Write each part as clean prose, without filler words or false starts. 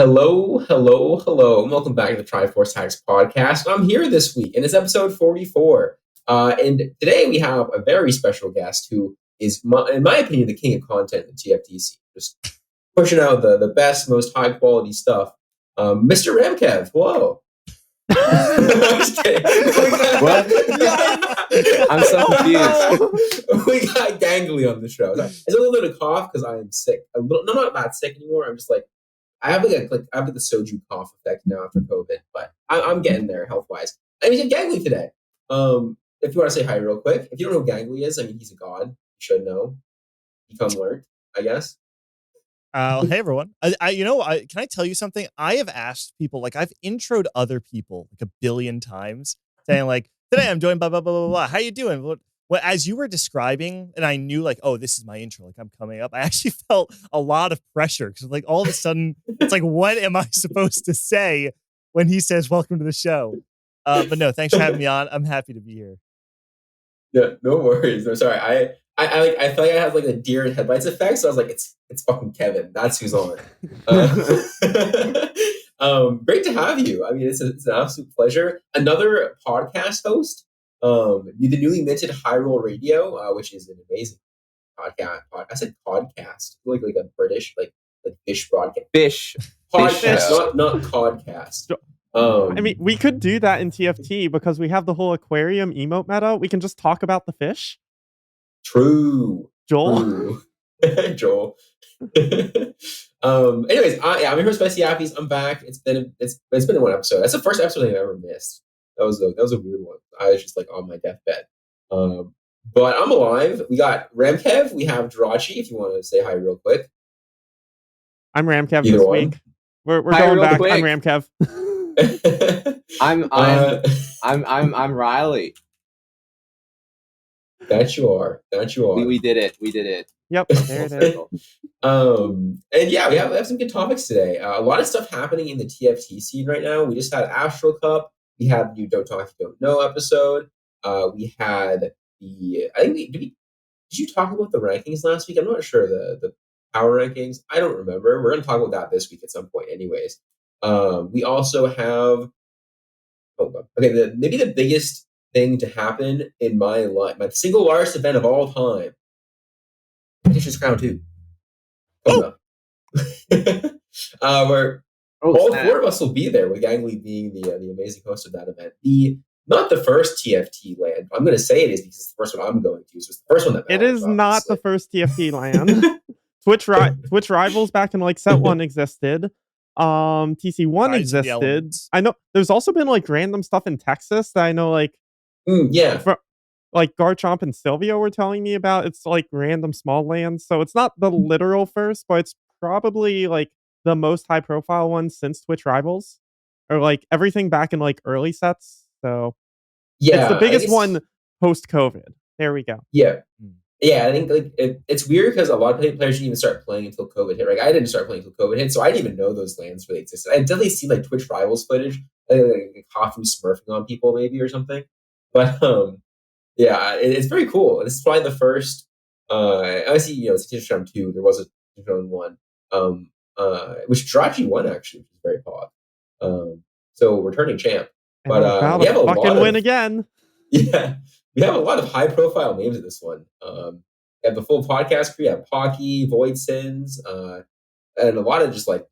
Hello, and welcome back to the Triforce Tactics Podcast. I'm here this week, and it's episode 44. And today we have a very special guest who is, in my opinion, the king of content in the TFTC. Just pushing out the best, most high-quality stuff. Mr. RamKev, hello. I'm just kidding. What? I'm so confused. We got Gangly on the show. It's a little bit of cough because I am sick. No, not that sick anymore. I'm just like, I have the soju cough effect now after COVID, but I'm getting there health wise. I mean, Gangly today. If you want to say hi real quick, if you don't know who Gangly is, I mean, he's a god. You should know. Become learned, I guess. Hey everyone. Can I tell you something? I have asked people, like I've introed other people like a billion times, saying like, today I'm joined by blah blah blah blah. How you doing? Well, as you were describing, and I knew like, oh, this is my intro, like I'm coming up. I actually felt a lot of pressure because like all of a sudden it's like, what am I supposed to say when he says welcome to the show? But no, thanks for having me on. I'm happy to be here. Yeah, no worries. I'm sorry. I feel like I have like a deer in headlights effect, so I was like, it's fucking Kevin. That's who's on. Great to have you. I mean, it's an absolute pleasure. Another podcast host. The newly minted High Roll Radio, which is an amazing podcast. I said podcast, like a British like fish broadcast. Fish Podcast, not codcast. I mean, we could do that in TFT because we have the whole aquarium emote meta. We can just talk about the fish. True. Joel. Joel. Anyways, I'm here with SpicyAppies. I'm back. It's been one episode. That's the first episode I've ever missed. That was a weird one. I was just like on my deathbed. But I'm alive. We got RamKev. We have Jirachy. If you want to say hi real quick. I'm RamKev this week. We're going back. Quick. I'm RamKev. I'm Riley. That you are. We did it. Yep, there it is. And yeah, we have some good topics today. A lot of stuff happening in the TFT scene right now. We just had Astral Cup. We had the Don't Talk, You Don't Know episode. We had did you talk about the rankings last week? I'm not sure the power rankings. I don't remember. We're going to talk about that this week at some point anyways. We also have, maybe the biggest thing to happen in my life, my single largest event of all time, TacticiansCrown 2. Where all four of us will be there, with Gangly being the amazing host of that event. Not the first TFT LAN. I'm going to say it is because it's the first one I'm going to. So it's the first one that matters. It is not the first TFT LAN. Twitch Rivals back in like set 1 existed. TC1 existed. I know there's also been like random stuff in Texas that I know like like Garchomp and Sylvia were telling me about. It's like random small lands, so it's not the literal first, but it's probably like the most high profile one since Twitch Rivals, or like everything back in like early sets. So yeah, it's the biggest one post COVID. There we go. Yeah, I think like it's weird because a lot of players didn't even start playing until COVID hit. Like I didn't start playing until COVID hit, so I didn't even know those lands really existed. I definitely see like Twitch Rivals footage, like Kafu smurfing on people maybe or something. But yeah, it's very cool. This is probably the first. Obviously, it's TacticiansCrown 2. There was a TacticiansCrown 1, which Jirachy won actually, which is very pop. So returning champ. But we have a fucking win again. Yeah, we have a lot of high-profile names in this one. We have the full podcast crew. We have Pocky, Void Sins, and a lot of just like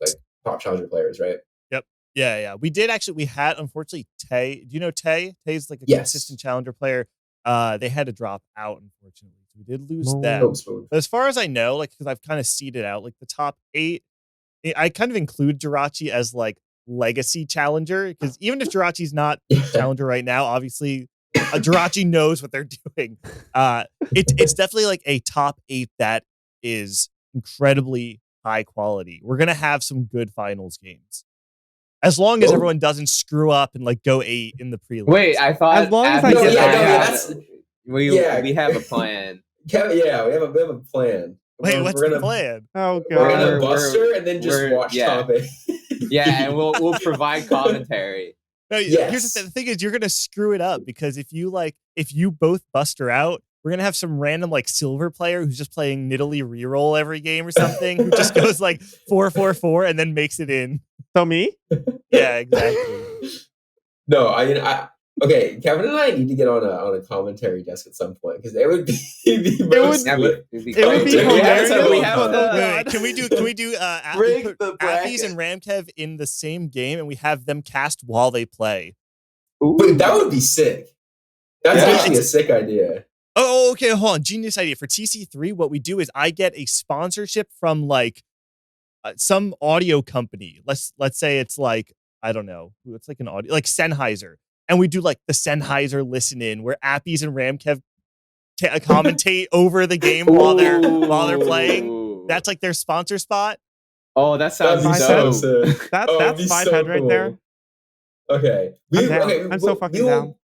top challenger players, right? Yep. Yeah. We had unfortunately Tay. Do you know Tay? Tay's like a consistent challenger player. They had to drop out, unfortunately. So we did lose them. But as far as I know, like because I've kind of seeded out like the top 8, I kind of include Jirachy as like legacy challenger, because even if Jirachy's not challenger right now, obviously Jirachy knows what they're doing. It's definitely like a top 8 that is incredibly high quality. We're gonna have some good finals games, as long as everyone doesn't screw up and like go 8 in the prelims. Wait, I thought as long as we have a plan. Yeah, we have a plan. Wait, what's the plan? Oh god, we're gonna buster and then just watch top 8. Yeah, and we'll provide commentary. No, here's the thing is you're gonna screw it up, because if you both buster out, we're gonna have some random like silver player who's just playing Nidalee reroll every game or something, who just goes like 4-4-4 and then makes it in. So me? Yeah, exactly. No, okay, Kevin and I need to get on a commentary desk at some point because it would be the most. It would be hilarious. Can we do Appies and RamKev in the same game and we have them cast while they play? But that would be sick. That's actually a sick idea. Oh, okay, hold on. Genius idea. For TC3, what we do is I get a sponsorship from like some audio company. Let's say it's like, I don't know, it's like an audio, like Sennheiser. And we do like the Sennheiser listen in where Appies and RamKev commentate over the game while they're playing. That's like their sponsor spot. Oh, that sounds so that's 5 head right there. Okay. I'm so fucking down.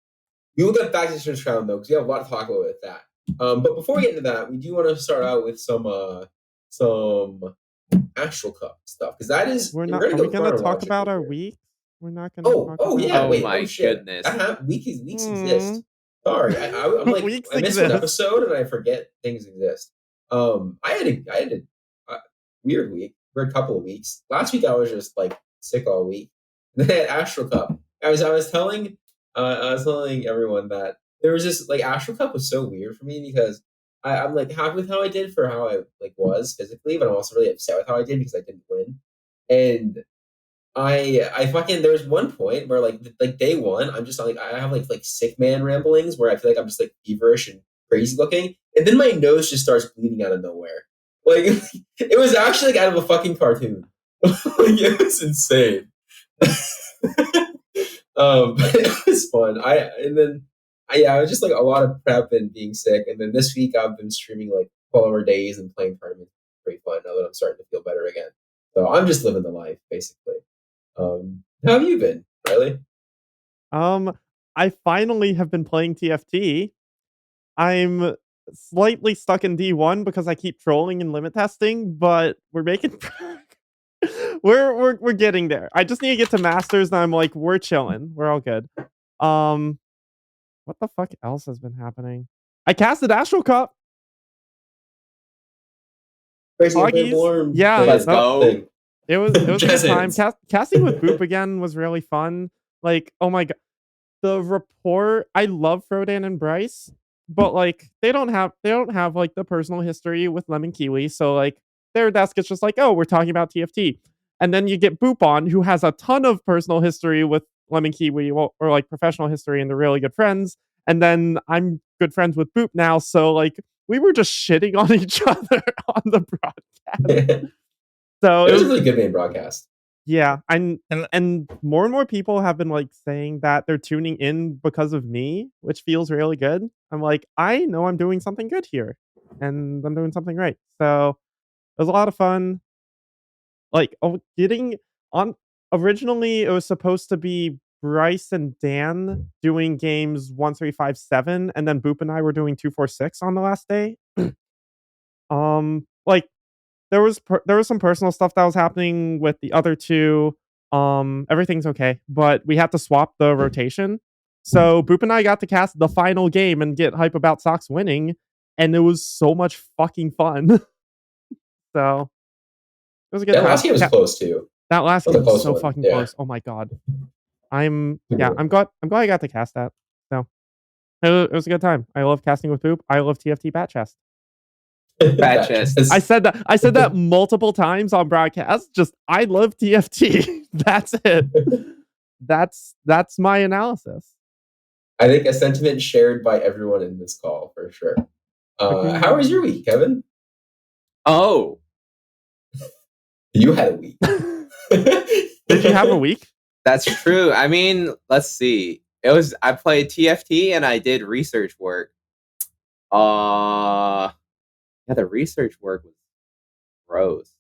We will get back to TacticiansCrown though, because we have a lot to talk about with that. But before we get into that, we do want to start out with some Astral Cup stuff, because that is. Are we going to talk about our week? We're not going to. Goodness! Weeks exist. Sorry, I'm like I missed an episode and I forget things exist. I had a weird week, weird couple of weeks. Last week I was just like sick all week. And then Astral Cup. I was telling everyone that there was this like Astral Cup was so weird for me because I'm like happy with how I did for how I like was physically, but I'm also really upset with how I did because I didn't win. And I fucking there was one point where like day one I'm just like I have like sick man ramblings where I feel like I'm just like feverish and crazy looking, and then my nose just starts bleeding out of nowhere. Like it was actually like out of a fucking cartoon. Like it was insane. But it was fun. I was just like a lot of prep and being sick, and then this week I've been streaming like 12-hour days and playing tournaments. Pretty fun now that I'm starting to feel better again. So I'm just living the life basically. How have you been, Riley? I finally have been playing TFT. I'm slightly stuck in D1 because I keep trolling and limit testing, but we're making we're getting there. I just need to get to Masters and I'm like, we're chilling. We're all good. What the fuck else has been happening? I casted Astral Cup. Yeah, let's go. It was a good time. Casting with Boop again was really fun. Like, oh my god. The rapport, I love Frodan and Bryce, but like they don't have like the personal history with Lemon Kiwi. So like their desk is just like, oh, we're talking about TFT. And then you get Boop on, who has a ton of personal history with Lemon Kiwi or like professional history, and they're really good friends. And then I'm good friends with Boop now. So like we were just shitting on each other on the broadcast. So it was a really good main broadcast. Yeah, and more people have been like saying that they're tuning in because of me, which feels really good. I'm like, I know I'm doing something good here, and I'm doing something right. So it was a lot of fun. Like, getting on. Originally, it was supposed to be Bryce and Dan doing games 1, 3, 5, 7, and then Boop and I were doing 2, 4, 6 on the last day. Like. There was some personal stuff that was happening with the other two. Everything's okay, but we had to swap the rotation. So Boop and I got to cast the final game and get hype about Sox winning, and it was so much fucking fun. So it was a good time. That last game was close too. That last game was so fucking close. Oh my god. I'm glad I got to cast that. So it was a good time. I love casting with Boop. I love TFT Bat Chest. Bat Chest. I said that multiple times on broadcast. Just I love TFT. That's it. That's my analysis. I think a sentiment shared by everyone in this call for sure. How was your week, Kevin? Oh, you had a week. Did you have a week? That's true. I mean, let's see. I played TFT and I did research work. Yeah, the research work was gross.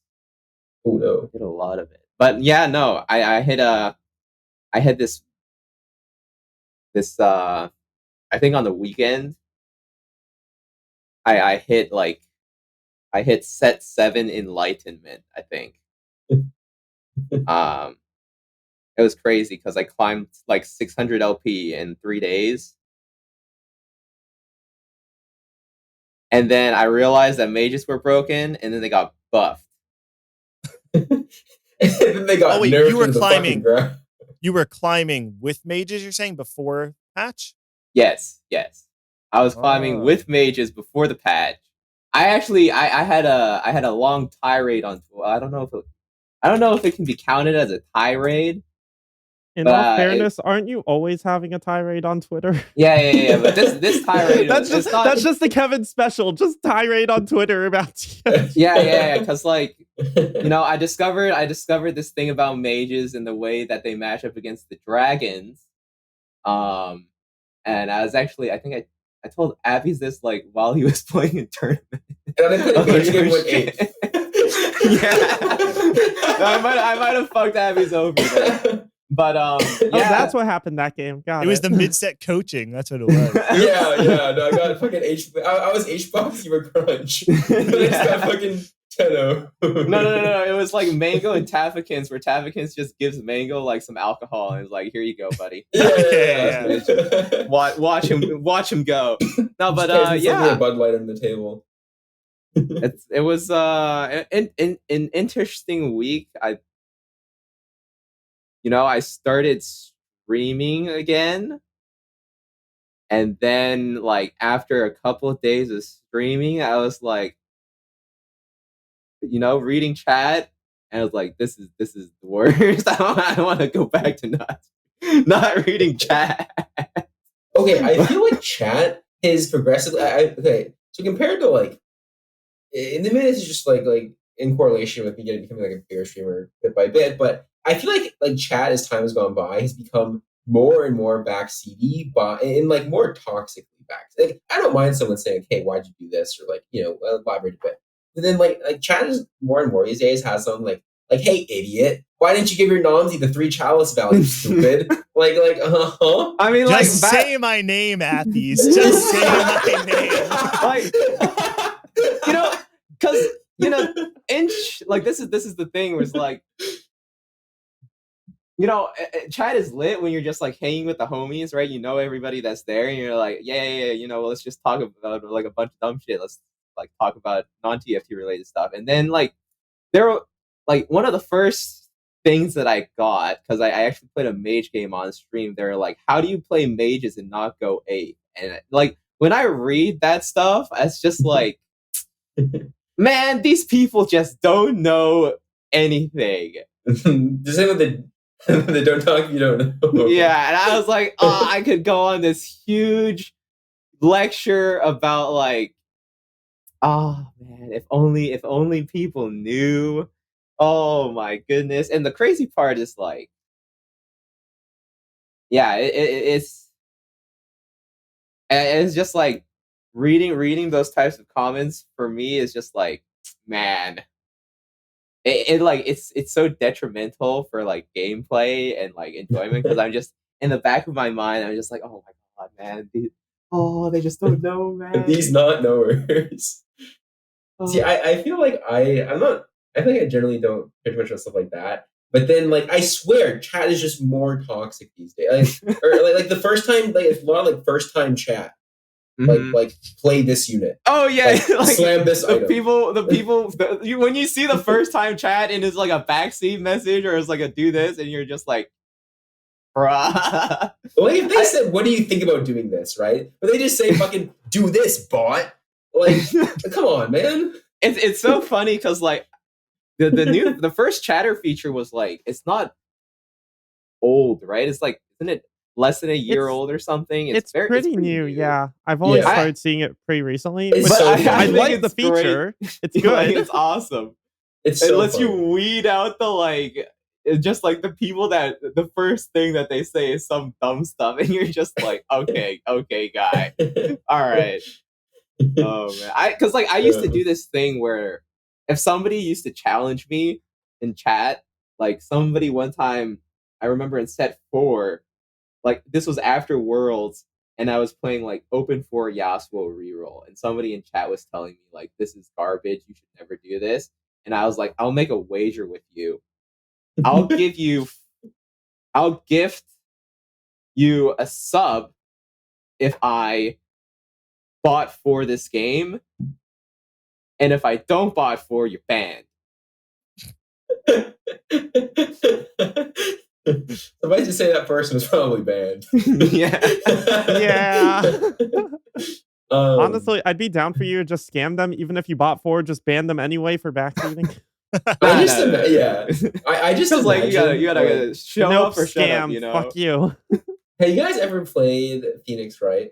Oh no. I did a lot of it. But yeah, no, I hit this I think on the weekend I hit set 7 enlightenment, I think. It was crazy because I climbed like 600 LP in 3 days. And then I realized that mages were broken, and then they got buffed. And then they got nerfed you were into climbing. the fucking ground. You were climbing with mages, you're saying, before patch? Yes. I was climbing with mages before the patch. I actually I had a long tirade on. I don't know if it can be counted as a tirade. In all fairness, aren't you always having a tirade on Twitter? Yeah. But this tirade that's just the Kevin special. Just tirade on Twitter about TFT. Yeah. Because like, I discovered this thing about mages and the way that they match up against the dragons. And I was actually, I think I told Appies this like while he was playing a tournament. And I played mage game with 8. Yeah. I might have fucked Appies over there. But that's what happened that game. It was the mid-set coaching. That's what it was. yeah. No, I got fucking H. I was H-box. You were crunch. I just got fucking Tenno. No. It was like Mango and Taffakins, where Taffakins just gives Mango like some alcohol and is like, "Here you go, buddy." Yeah. Watch him go. No, but a Bud Light on the table. It was an interesting week. I started streaming again, and then like after a couple of days of streaming, I was like, reading chat, and I was like, this is the worst. I want to go back to not reading chat. Okay, I feel like chat is progressively. So compared to like in the minutes, it's just like in correlation with me becoming like a bigger streamer bit by bit, but I feel like chat as time has gone by has become more and more backseaty, and like more toxically back. Like I don't mind someone saying, "Hey, why'd you do this?" or like elaborate a bit. But then like chat is more and more these days has something like, "Hey, idiot, why didn't you give your Nomsy the 3 chalice value, stupid?" I mean, just say my name, Appies. Just say my name. Because this is the thing where it's like, chat is lit when you're just like hanging with the homies, right? Everybody that's there, and you're like, let's just talk about like a bunch of dumb shit. Let's like talk about non-TFT related stuff. And then like there were like one of the first things that I got, because I actually played a mage game on stream. They're like, how do you play mages and not go 8? And like when I read that stuff, it's just like, man, these people just don't know anything. The same with they don't talk, you don't know. Yeah, and I was like, I could go on this huge lecture about like, man, if only people knew. Oh my goodness. And the crazy part is like, yeah, it's just like reading those types of comments for me is just like, man, it's so detrimental for like gameplay and like enjoyment, because I'm just in the back of my mind, I'm just like, oh my god, man, they just don't know, man. These not knowers. See, I feel like I think I generally don't pay too much on stuff like that. But then, like, I swear, chat is just more toxic these days. Like the first time, like, it's a lot of like first time chat. Like play this unit. Oh yeah, like slam this item. The people when you see the first time chat and it's like a backseat message or it's like a do this, and you're just like, bruh. Well, if they said, "What do you think about doing this?" right? But they just say, "Fucking do this, bot." Like, come on, man. It's so funny because like the first chatter feature was like, it's not old, right? It's like, isn't it less than a year old or something? It's pretty new. Yeah, I've only started seeing it pretty recently. But I like the feature. Great. It's good. Like, it's awesome. It lets you weed out the like, it's just like the people that the first thing that they say is some dumb stuff, and you're just like, okay, guy, all right. Oh man, because like I used to do this thing where if somebody used to challenge me in chat, like somebody one time, I remember in set 4. Like, this was after Worlds, and I was playing, like, Open 4 Yasuo reroll, and somebody in chat was telling me, like, this is garbage, you should never do this. And I was like, I'll make a wager with you. I'll gift you a sub if I bought for this game, and if I don't bot for, you're banned. Somebody just say that person was probably banned. Yeah. Honestly, I'd be down for you to just scam them, even if you bought 4, just ban them anyway for backseating. I just like you gotta show up or shut up, you know. Fuck you. Hey, you guys ever played Phoenix Wright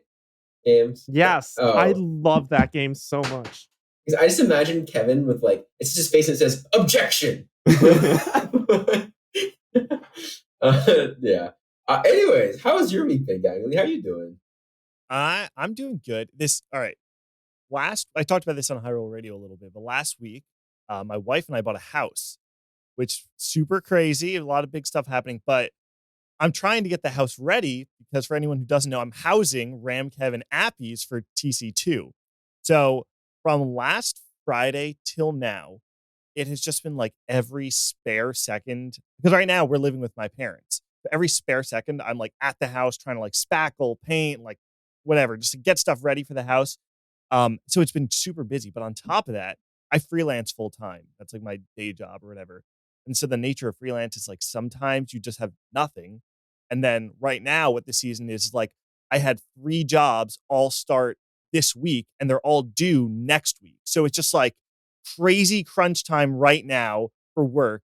games? Yes, I love that game so much. I just imagine Kevin with like it's just face that says objection. Yeah. Anyways, how was your week been, gang? How you doing? I'm doing good. All right. I talked about this on High Roll Radio a little bit, but last week, my wife and I bought a house, which super crazy. A lot of big stuff happening, but I'm trying to get the house ready because for anyone who doesn't know, I'm housing RamKev and Appies for TC2. So from last Friday till now, it has just been like every spare second, because right now we're living with my parents. But every spare second, I'm like at the house trying to like spackle, paint, like whatever, just to get stuff ready for the house. So it's been super busy. But on top of that, I freelance full time. That's like my day job or whatever. And so the nature of freelance is like sometimes you just have nothing. And then right now what the season is like, I had 3 jobs all start this week and they're all due next week. So it's just like crazy crunch time right now for work.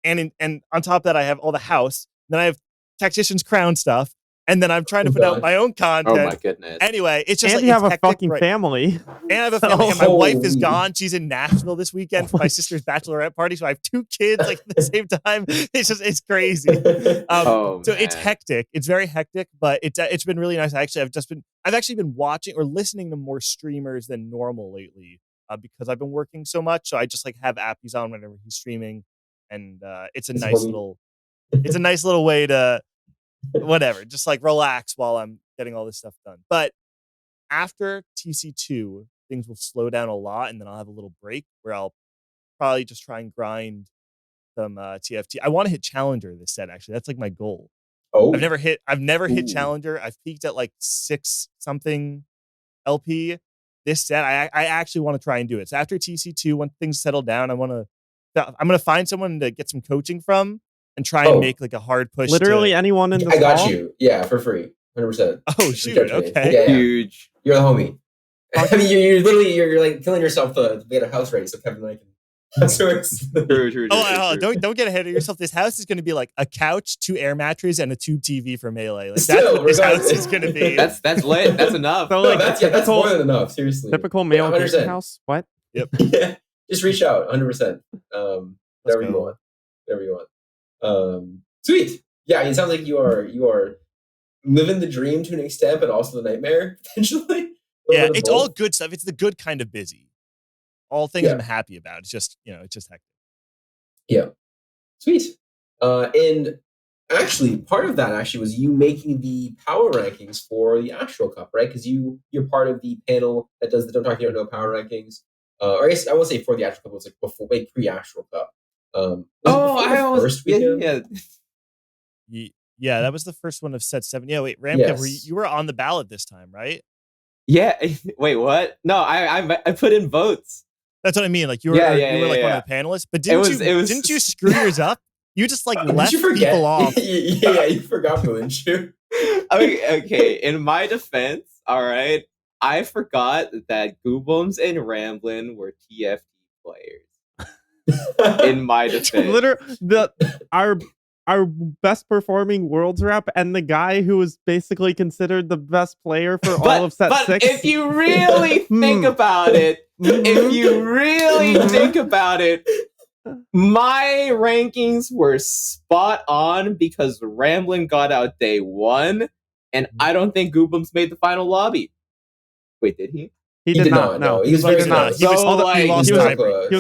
And on top of that, I have all the house. Then I have TacticiansCrown stuff. And then I'm trying to put out my own content. Oh my goodness. Anyway, it's just and like you have a fucking family. And I have a family. And my wife is gone. She's in Nashville this weekend for my sister's bachelorette party. So I have 2 kids like at the same time. It's crazy. So it's hectic. It's very hectic, but it's been really nice. I've actually been watching or listening to more streamers than normal lately because I've been working so much. So I just like have Appies on whenever he's streaming, and it's a nice little way to. Whatever, just like relax while I'm getting all this stuff done. But after TC2, things will slow down a lot, and then I'll have a little break where I'll probably just try and grind some TFT. I want to hit Challenger this set, actually. That's like my goal. I've never hit Challenger. I've peaked at like 6 something LP. This set, I actually want to try and do it. So after TC2, when things settle down, I'm gonna find someone to get some coaching from. And try and make like a hard push. Literally anyone in the I got you. Yeah, for free. 100%. Oh, shoot. Okay. Yeah. Huge. You're the homie. I mean, you're literally, you're like killing yourself to get a house ready so Kevin and I can. True. Don't get ahead of yourself. This house is going to be like a couch, 2 air mattresses, and a tube TV for Melee. Like, that's what this house is going to be. That's lit. That's enough. So, like, that's more than enough. Seriously. Typical male house. What? Yep. Yeah. Just reach out. 100%. Whatever you want. Sweet. Yeah, it sounds like you are living the dream to an extent, but also the nightmare potentially. Yeah, it's all good stuff. It's the good kind of busy. All things I'm happy about. It's just hectic. Yeah. Sweet. And actually, part of that was you making the power rankings for the Astral Cup, right? Because you're part of the panel that does the Don't Talk You Don't Know power rankings. Or I guess I won't say for the Astral Cup. It was like before, pre-Astral Cup. First weekend? Yeah, that was the first one of set 7. Yeah, wait, RamKev, you were on the ballot this time, right? Yeah. Wait, what? No, I put in votes. That's what I mean. Like you were one of the panelists, but didn't you screw yours up? You just like left people off. Yeah, you forgot, didn't you? Okay, in my defense, all right, I forgot that Goobums and Ramblin were TFT players. In my defense, literally, our best performing Worlds rep and the guy who was basically considered the best player for all of set 6. But if you really think about it, my rankings were spot on because Ramblin got out day 1, and I don't think Goobums made the final lobby. Wait, did he? He did not. No, he was very close. He was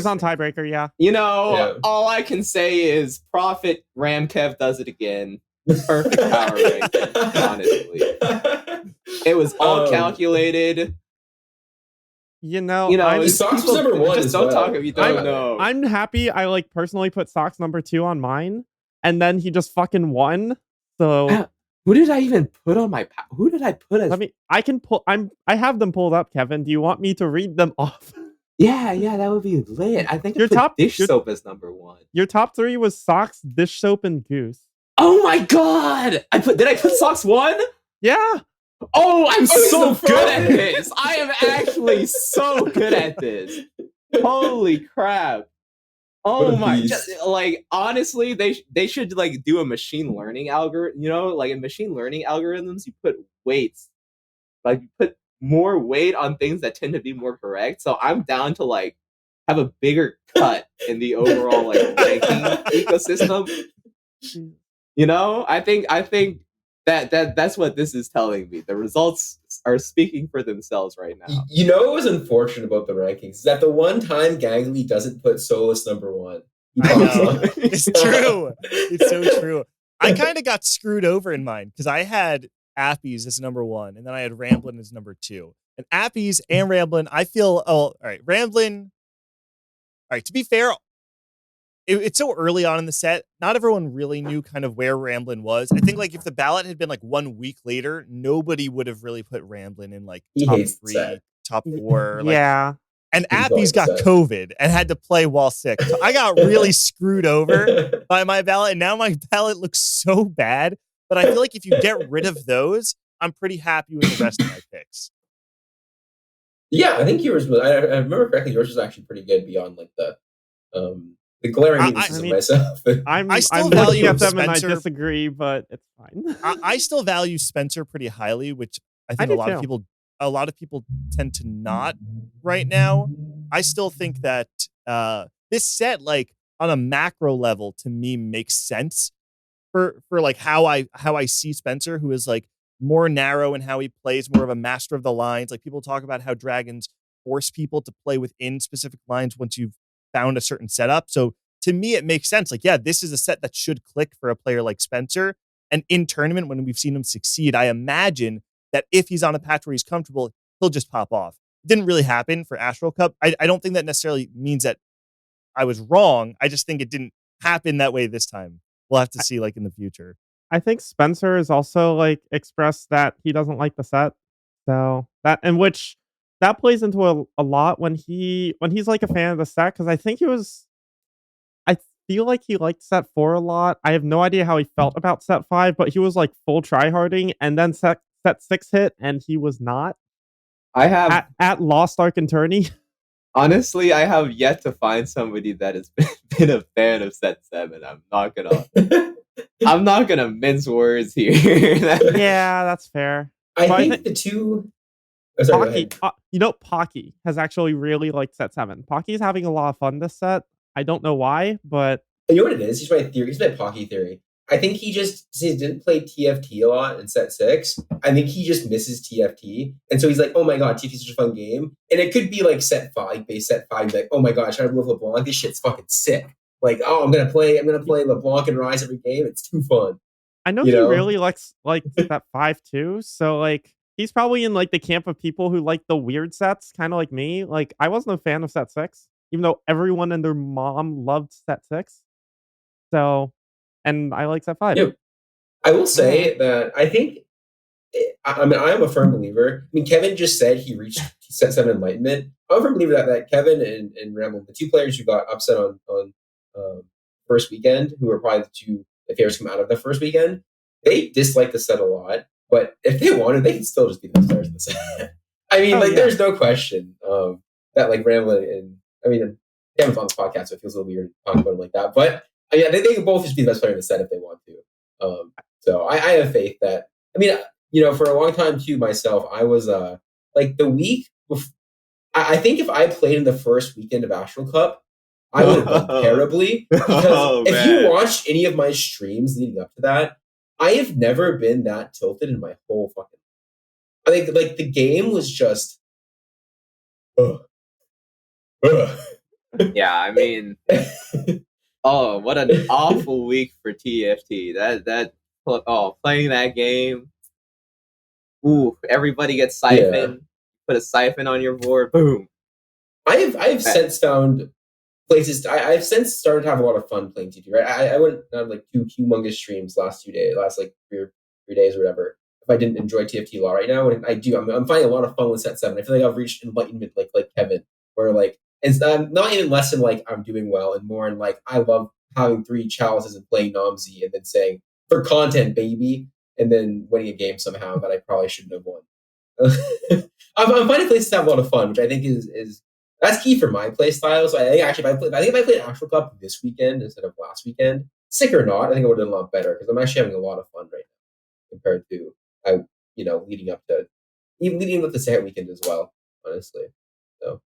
on tiebreaker. Yeah. All I can say is profit. RamKev does it again. Perfect power ranking. Honestly, it was all calculated. Socks was number 1. Just don't talk if you don't know. I'm happy. I personally put Socks number 2 on mine, and then he just fucking won. So. Who did I even put on my? Who did I put as? I have them pulled up, Kevin. Do you want me to read them off? Yeah, that would be lit. I think your top dish soap is number 1. Your top 3 was socks, dish soap, and goose. Oh my god! Did I put socks 1? Yeah. Oh, I'm so good at this. I am actually so good at this. Holy crap. Oh my, like honestly, they should like do a machine learning algorithm, like in machine learning algorithms, you put weights, like you put more weight on things that tend to be more correct. So I'm down to like have a bigger cut in the overall like ranking ecosystem. I think that's what this is telling me. The results are speaking for themselves right now. What was unfortunate about the rankings is that the one time Gangly doesn't put Solus number 1. I know. It's true. It's so true. I kind of got screwed over in mine because I had Appies as number 1, and then I had Ramblin' as number 2. And Appies and Ramblin', I feel, all right, Ramblin', all right, to be fair, it's so early on in the set, not everyone really knew kind of where Ramblin' was. I think like if the ballot had been like 1 week later, nobody would have really put Ramblin' in like top 3, top 4. Like, yeah. And Appies got COVID and had to play while sick. So I got really screwed over by my ballot, and now my ballot looks so bad. But I feel like if you get rid of those, I'm pretty happy with the rest of my picks. Yeah, I think yours was. I remember correctly, yours was actually pretty good beyond like the glaring weaknesses of myself. I still value at them Spencer, and I disagree, but it's fine. I still value Spencer pretty highly, which I think a lot of people tend to not right now. I still think that this set, like on a macro level, to me makes sense for like how I see Spencer, who is like more narrow in how he plays, more of a master of the lines. Like people talk about how dragons force people to play within specific lines once you've found a certain setup. So to me, it makes sense. Like, yeah, this is a set that should click for a player like Spencer. And in tournament, when we've seen him succeed, I imagine that if he's on a patch where he's comfortable, he'll just pop off. It didn't really happen for Astral Cup. I don't think that necessarily means that I was wrong. I just think it didn't happen that way this time. We'll have to see like in the future. I think Spencer has also like expressed that he doesn't like the set. So that plays into a lot when he's like a fan of the set, because I feel like he liked set 4 a lot. I have no idea how he felt about set 5, but he was like full tryharding, and then set 6 hit and he was not. I have at Lost Ark and Tourney. Honestly, I have yet to find somebody that has been a fan of set 7. I'm not gonna mince words here. Yeah, that's fair. I think the two. Pocky has actually really liked set 7. Pocky's having a lot of fun this set. I don't know why, but you know what it is? He's my theory. He's my Pocky theory. I think he didn't play TFT a lot in set 6. I think he just misses TFT. And so he's like, oh my God, TFT's such a fun game. And it could be like set 5, base set 5, like, oh my gosh, I love LeBlanc. This shit's fucking sick. Like, oh, I'm gonna play LeBlanc and Rise every game. It's too fun. I know he really likes like that 5 too. So like he's probably in like the camp of people who like the weird sets, kind of like me. Like I wasn't a fan of set 6, even though everyone and their mom loved set 6. So, and I like set 5. Yeah. I will say that I think, I am a firm believer. I mean, Kevin just said he reached set 7 enlightenment. I'm a firm believer that Kevin and Ramble, the 2 players who got upset on first weekend, who were probably the 2 favorites come out of the first weekend, they dislike the set a lot. But if they wanted, they could still just be the best players in the set. I mean, there's no question that like Ramble and Kevin's on the podcast, so it feels a little weird talking about him like that. But yeah, they can both just be the best player in the set if they want to. So I have faith that, for a long time too, myself, I was like the week before, I think if I played in the first weekend of Astral Cup, I would have done terribly. Because if you watched any of my streams leading up to that, I have never been that tilted in my whole fucking life. I think like the game was just Yeah, I mean, oh, what an awful week for TFT. Playing that game. Ooh, everybody gets siphoned. Yeah. Put a siphon on your board. Boom. I have since found places. I've since started to have a lot of fun playing TFT. Right, I went on like 2 humongous streams last like 3 days or whatever. If I didn't enjoy TFT a lot right now, and I do, I'm finding a lot of fun with set 7. I feel like I've reached enlightenment like Kevin, where like It's not even less in like I'm doing well, and more in like I love having 3 chalices and playing Nomsy and then saying for content, baby, and then winning a game somehow that I probably shouldn't have won. I'm finding places to have a lot of fun, which I think is that's key for my play style. So I think actually if I played Astral Cup this weekend instead of last weekend, sick or not, I think I would have done a lot better because I'm actually having a lot of fun right now compared to leading up to the second weekend as well, honestly. So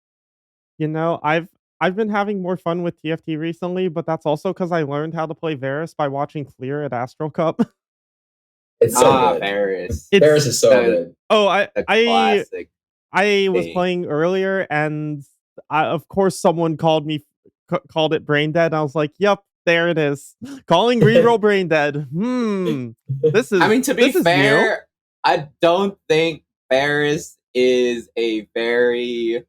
I've been having more fun with TFT recently, but that's also because I learned how to play Varus by watching Clear at Astral Cup. It's so good. Varus. Varus is so good. Oh, I was playing earlier, and of course someone called it brain dead. I was like, "Yep, there it is." Calling reroll brain dead. This is. I mean, to be fair, new. I don't think Varus is a very.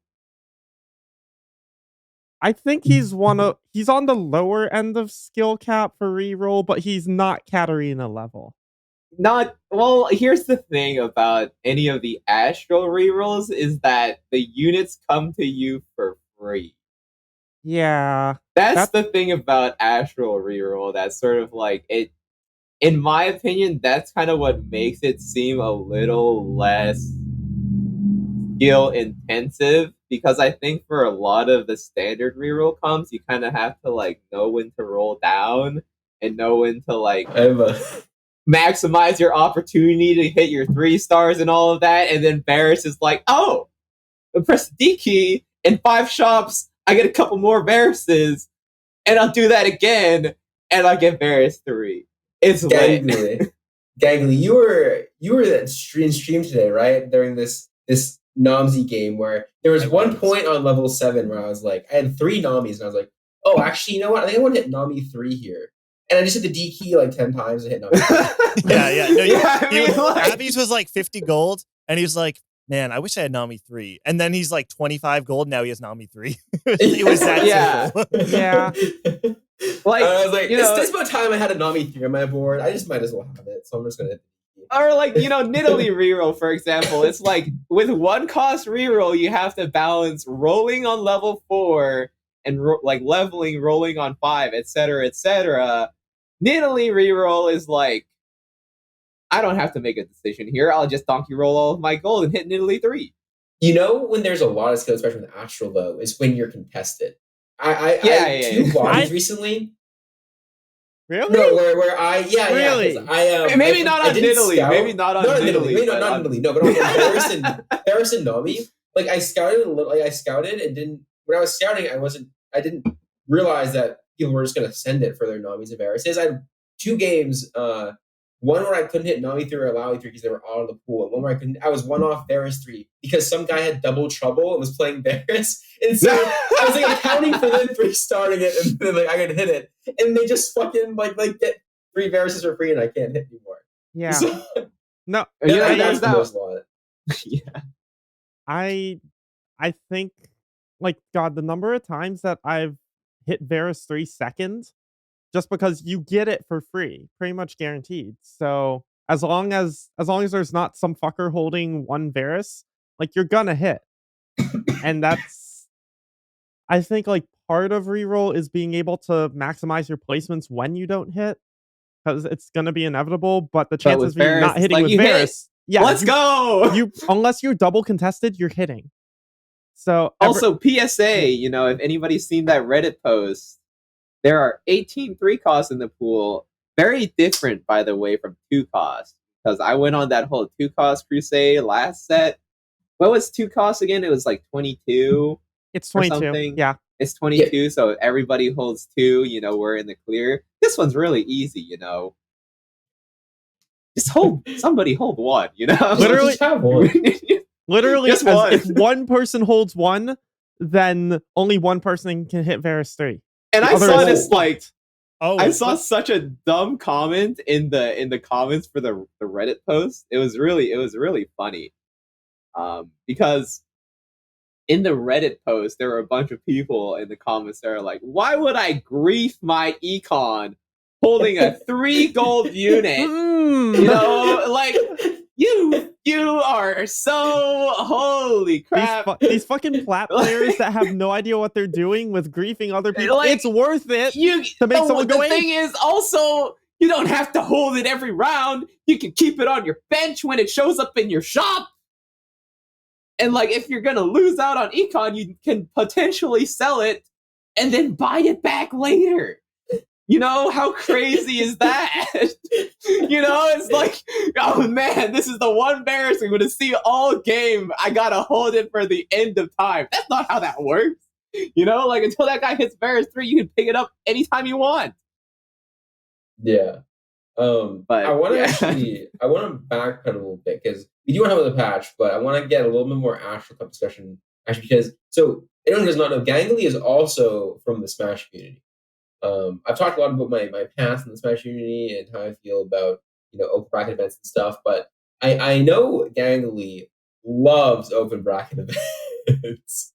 I think he's on the lower end of skill cap for reroll, but he's not Katarina level. Here's the thing about any of the Astral rerolls is that the units come to you for free. Yeah. That's the thing about Astral reroll. That's sort of like it. In my opinion, that's kind of what makes it seem a little less skill intensive, because I think for a lot of the standard reroll comps, you kind of have to like know when to roll down and know when to like maximize your opportunity to hit your 3 stars and all of that. And then Varus is like, oh, I press the D key in 5 shops, I get a couple more Varuses, and I'll do that again, and I get Varus 3. It's lit. Gangly, you were at stream today, right? During this Nomsy game where there was one point on level 7 where I was like, I had 3 Namis, and I was like, oh, actually, you know what? I think I want to hit Nami 3 here. And I just hit the D key like 10 times and hit Nami 3. Appies was like 50 gold, and he was like, man, I wish I had Nami 3. And then he's like 25 gold, now he has Nami 3. It was that simple. Yeah. Like, I was like, it's about time I had a Nami 3 on my board. I just might as well have it, so I'm just going to hit the D key. Or like, Nidalee reroll, for example. It's like, with 1 cost reroll, you have to balance rolling on level 4 and leveling, rolling on 5, etc., etc. Nidalee reroll is like, I don't have to make a decision here. I'll just donkey roll all of my gold and hit Nidalee 3. When there's a lot of skill, especially with Astral, though, is when you're contested. I had 2 lobbies recently. Really? No, where I really? Maybe not on Nidalee. Maybe not on Nidalee. Not on Nidalee. No, but on Varus and Nami. Like I scouted a little. Like I scouted and didn't. When I was scouting, I didn't realize that people were just going to send it for their Namis and Varuses. I had 2 games. One where I couldn't hit Nami 3 or Alawi 3 because they were out of the pool. And one where I was 1 off Varus 3 because some guy had double trouble and was playing Varus. And so I was like accounting for them 3 starting it, and then like I could hit it. And they just fucking like get 3 Varuses for free and I can't hit anymore. Yeah. So, no. That's the most lot. Yeah. I think, like, God, the number of times that I've hit Varus 3 second, just because you get it for free, pretty much guaranteed. So as long as there's not some fucker holding 1 Varus, like, you're gonna hit. And that's, I think, like, part of reroll is being able to maximize your placements when you don't hit, because it's gonna be inevitable. But the chances of you not hitting with Varus, let's go. Unless you're double contested, you're hitting. So also PSA, if anybody's seen that Reddit post, there are 18 3 costs in the pool. Very different, by the way, from 2 costs. Because I went on that whole 2 cost crusade last set. What was 2 costs again? It was like 22. It's 22. Something. Yeah. It's 22, so everybody holds 2. We're in the clear. This one's really easy, Just somebody hold 1, Literally, just have 1. Literally, if 1 person holds 1, then only 1 person can hit Varus 3. And I saw this I saw such a dumb comment in the comments for the Reddit post. It was really funny, because in the Reddit post there were a bunch of people in the comments that are like, "Why would I grief my econ holding a 3 gold unit?" Like, you You are so holy crap. These fucking plat players that have no idea what they're doing with griefing other people. Like, it's worth it to make someone go in. The thing is also, you don't have to hold it every round. You can keep it on your bench when it shows up in your shop. And like, if you're gonna lose out on econ, you can potentially sell it and then buy it back later. You know, how crazy is that? You know, it's like, oh man, this is the one Varus I'm going to see all game. I got to hold it for the end of time. That's not how that works. You know, like until that guy hits Varus 3, you can pick it up anytime you want. Yeah. But I want to I want to backpedal a little bit because we do want to have the patch, but I want to get a little bit more Astral Cup discussion. Actually, because, so anyone who does not know, Gangly is also from the Smash community. I've talked a lot about my past in the Smash community and how I feel about, you know, open bracket events and stuff, but I know Gangly loves open bracket events.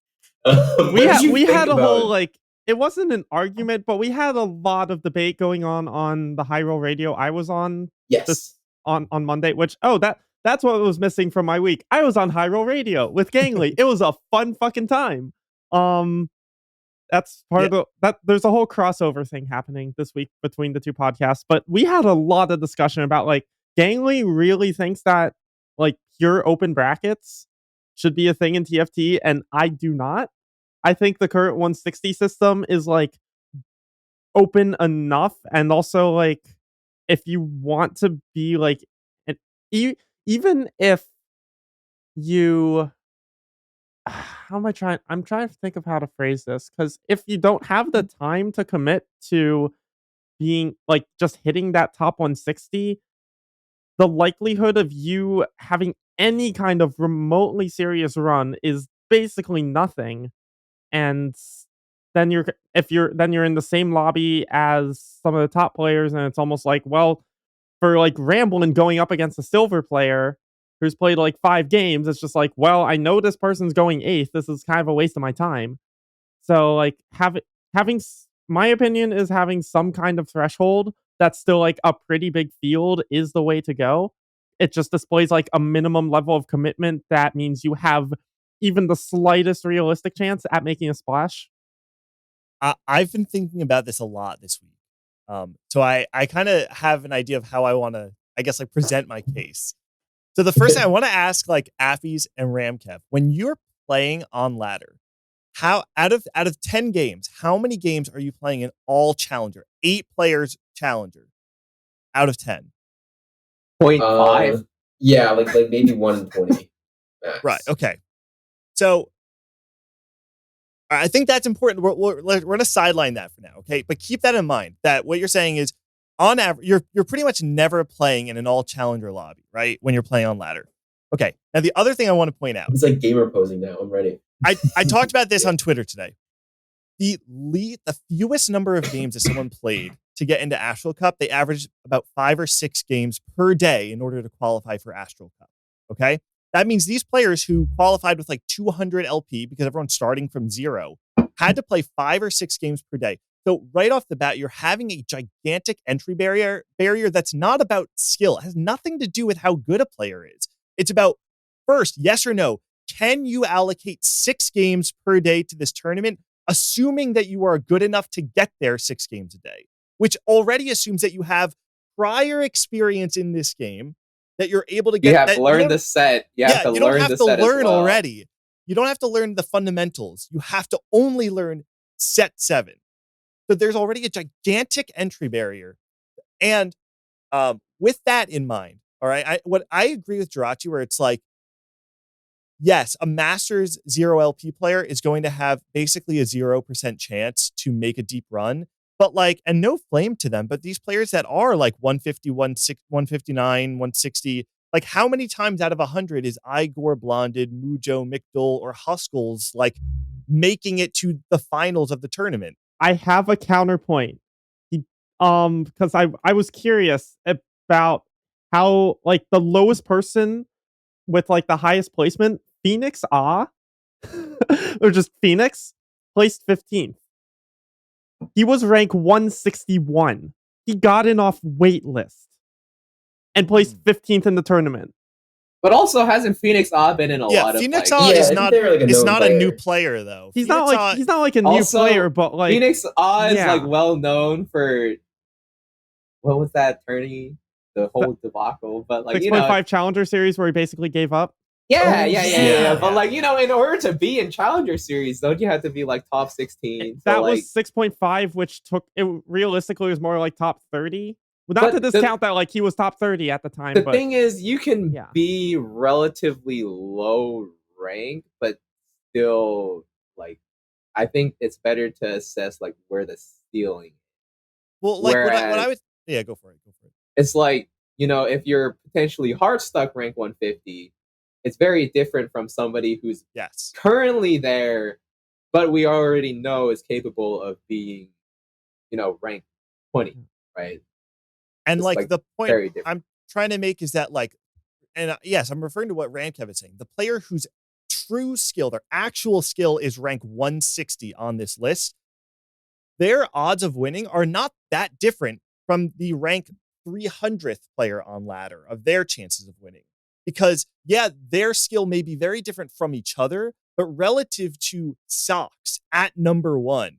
We had a whole, like, it wasn't an argument, but we had a lot of debate going on the High Roll Radio I was on. Yes. On Monday, which, that's what was missing from my week. I was on High Roll Radio with Gangly. It was a fun fucking time. That's part of that. There's a whole crossover thing happening this week between the two podcasts, but we had a lot of discussion about, like, Gangly really thinks that, like, pure open brackets should be a thing in TFT, and I do not. I think the current 160 system is, like, open enough, and also, like, if you want to be, like, even if you... I'm trying to think of how to phrase this, because if you don't have the time to commit to being, like, just hitting that top 160, the likelihood of you having any kind of remotely serious run is basically nothing. And then you're in the same lobby as some of the top players, and it's almost like, well, for, like, Ramblin' going up against a silver player who's played, like, 5 games, it's just like, well, I know this person's going 8th. This is kind of a waste of my time. So, like, having my opinion is having some kind of threshold that's still, like, a pretty big field is the way to go. It just displays, like, a minimum level of commitment that means you have even the slightest realistic chance at making a splash. I've been thinking about this a lot this week. So I kind of have an idea of how I want to, I guess, like, present my case. So the first thing I want to ask, like, Appies and RamKev, when you're playing on ladder, how out of 10 games, how many games are you playing in all challenger? 8 players challenger out of 10. 0.5. Yeah, like maybe 1 in 20. Max. Right. Okay. So I think that's important. We're going to sideline that for now. Okay. But keep that in mind, that what you're saying is, on average, you're pretty much never playing in an all challenger lobby, right? When you're playing on ladder. Okay. Now, the other thing I want to point out. It's like gamer posing now. I'm ready. I talked about this on Twitter today. The fewest number of games that someone played to get into Astral Cup, they averaged about 5 or 6 games per day in order to qualify for Astral Cup. Okay. That means these players who qualified with, like, 200 LP, because everyone's starting from 0, had to play 5 or 6 games per day. So right off the bat, you're having a gigantic entry barrier that's not about skill. It has nothing to do with how good a player is. It's about, first, yes or no, can you allocate 6 games per day to this tournament, assuming that you are good enough to get there 6 games a day, which already assumes that you have prior experience in this game, that you're able to get. You have to learn the set. You don't have to learn already. You don't have to learn the fundamentals. You have to only learn set 7. So there's already a gigantic entry barrier. And with that in mind, all right, I agree with Jirachy, where it's like, yes, a Masters 0 LP player is going to have basically a 0% chance to make a deep run. But, like, and no flame to them, but these players that are, like, 150, 159, 160, like, how many times out of 100 is Igor Blonded, Mujo, Mikdal, or Huskles, like, making it to the finals of the tournament? I have a counterpoint. Because I was curious about how, like, the lowest person with, like, the highest placement, Phoenix or just Phoenix, placed 15th. He was ranked 161. He got in off wait list and placed 15th in the tournament. But also, hasn't Phoenix Odd been in a lot of Phoenix like, Odd is not a new player though. He's not like a new player, but like Phoenix Odd is like well known for what was that tourney? The whole debacle, but like 6.5 Challenger Series where he basically gave up. Yeah. But like in order to be in Challenger Series, don't you have to be like top 16? That was 6.5, which took it realistically was more like top 30. Not to discount that like he was top 30 at the time. The thing is, you can be relatively low rank, but still like I think it's better to assess like where the ceiling. Well, like what I would go for it. It's like, if you're potentially hard stuck rank 150, it's very different from somebody who's currently there, but we already know is capable of being, rank 20, right? And like the point I'm trying to make is that like, and yes, I'm referring to what RamKev is saying. The player whose true skill, their actual skill is rank 160 on this list, their odds of winning are not that different from the rank 300th player on ladder of their chances of winning. Because their skill may be very different from each other, but relative to Sox at number 1,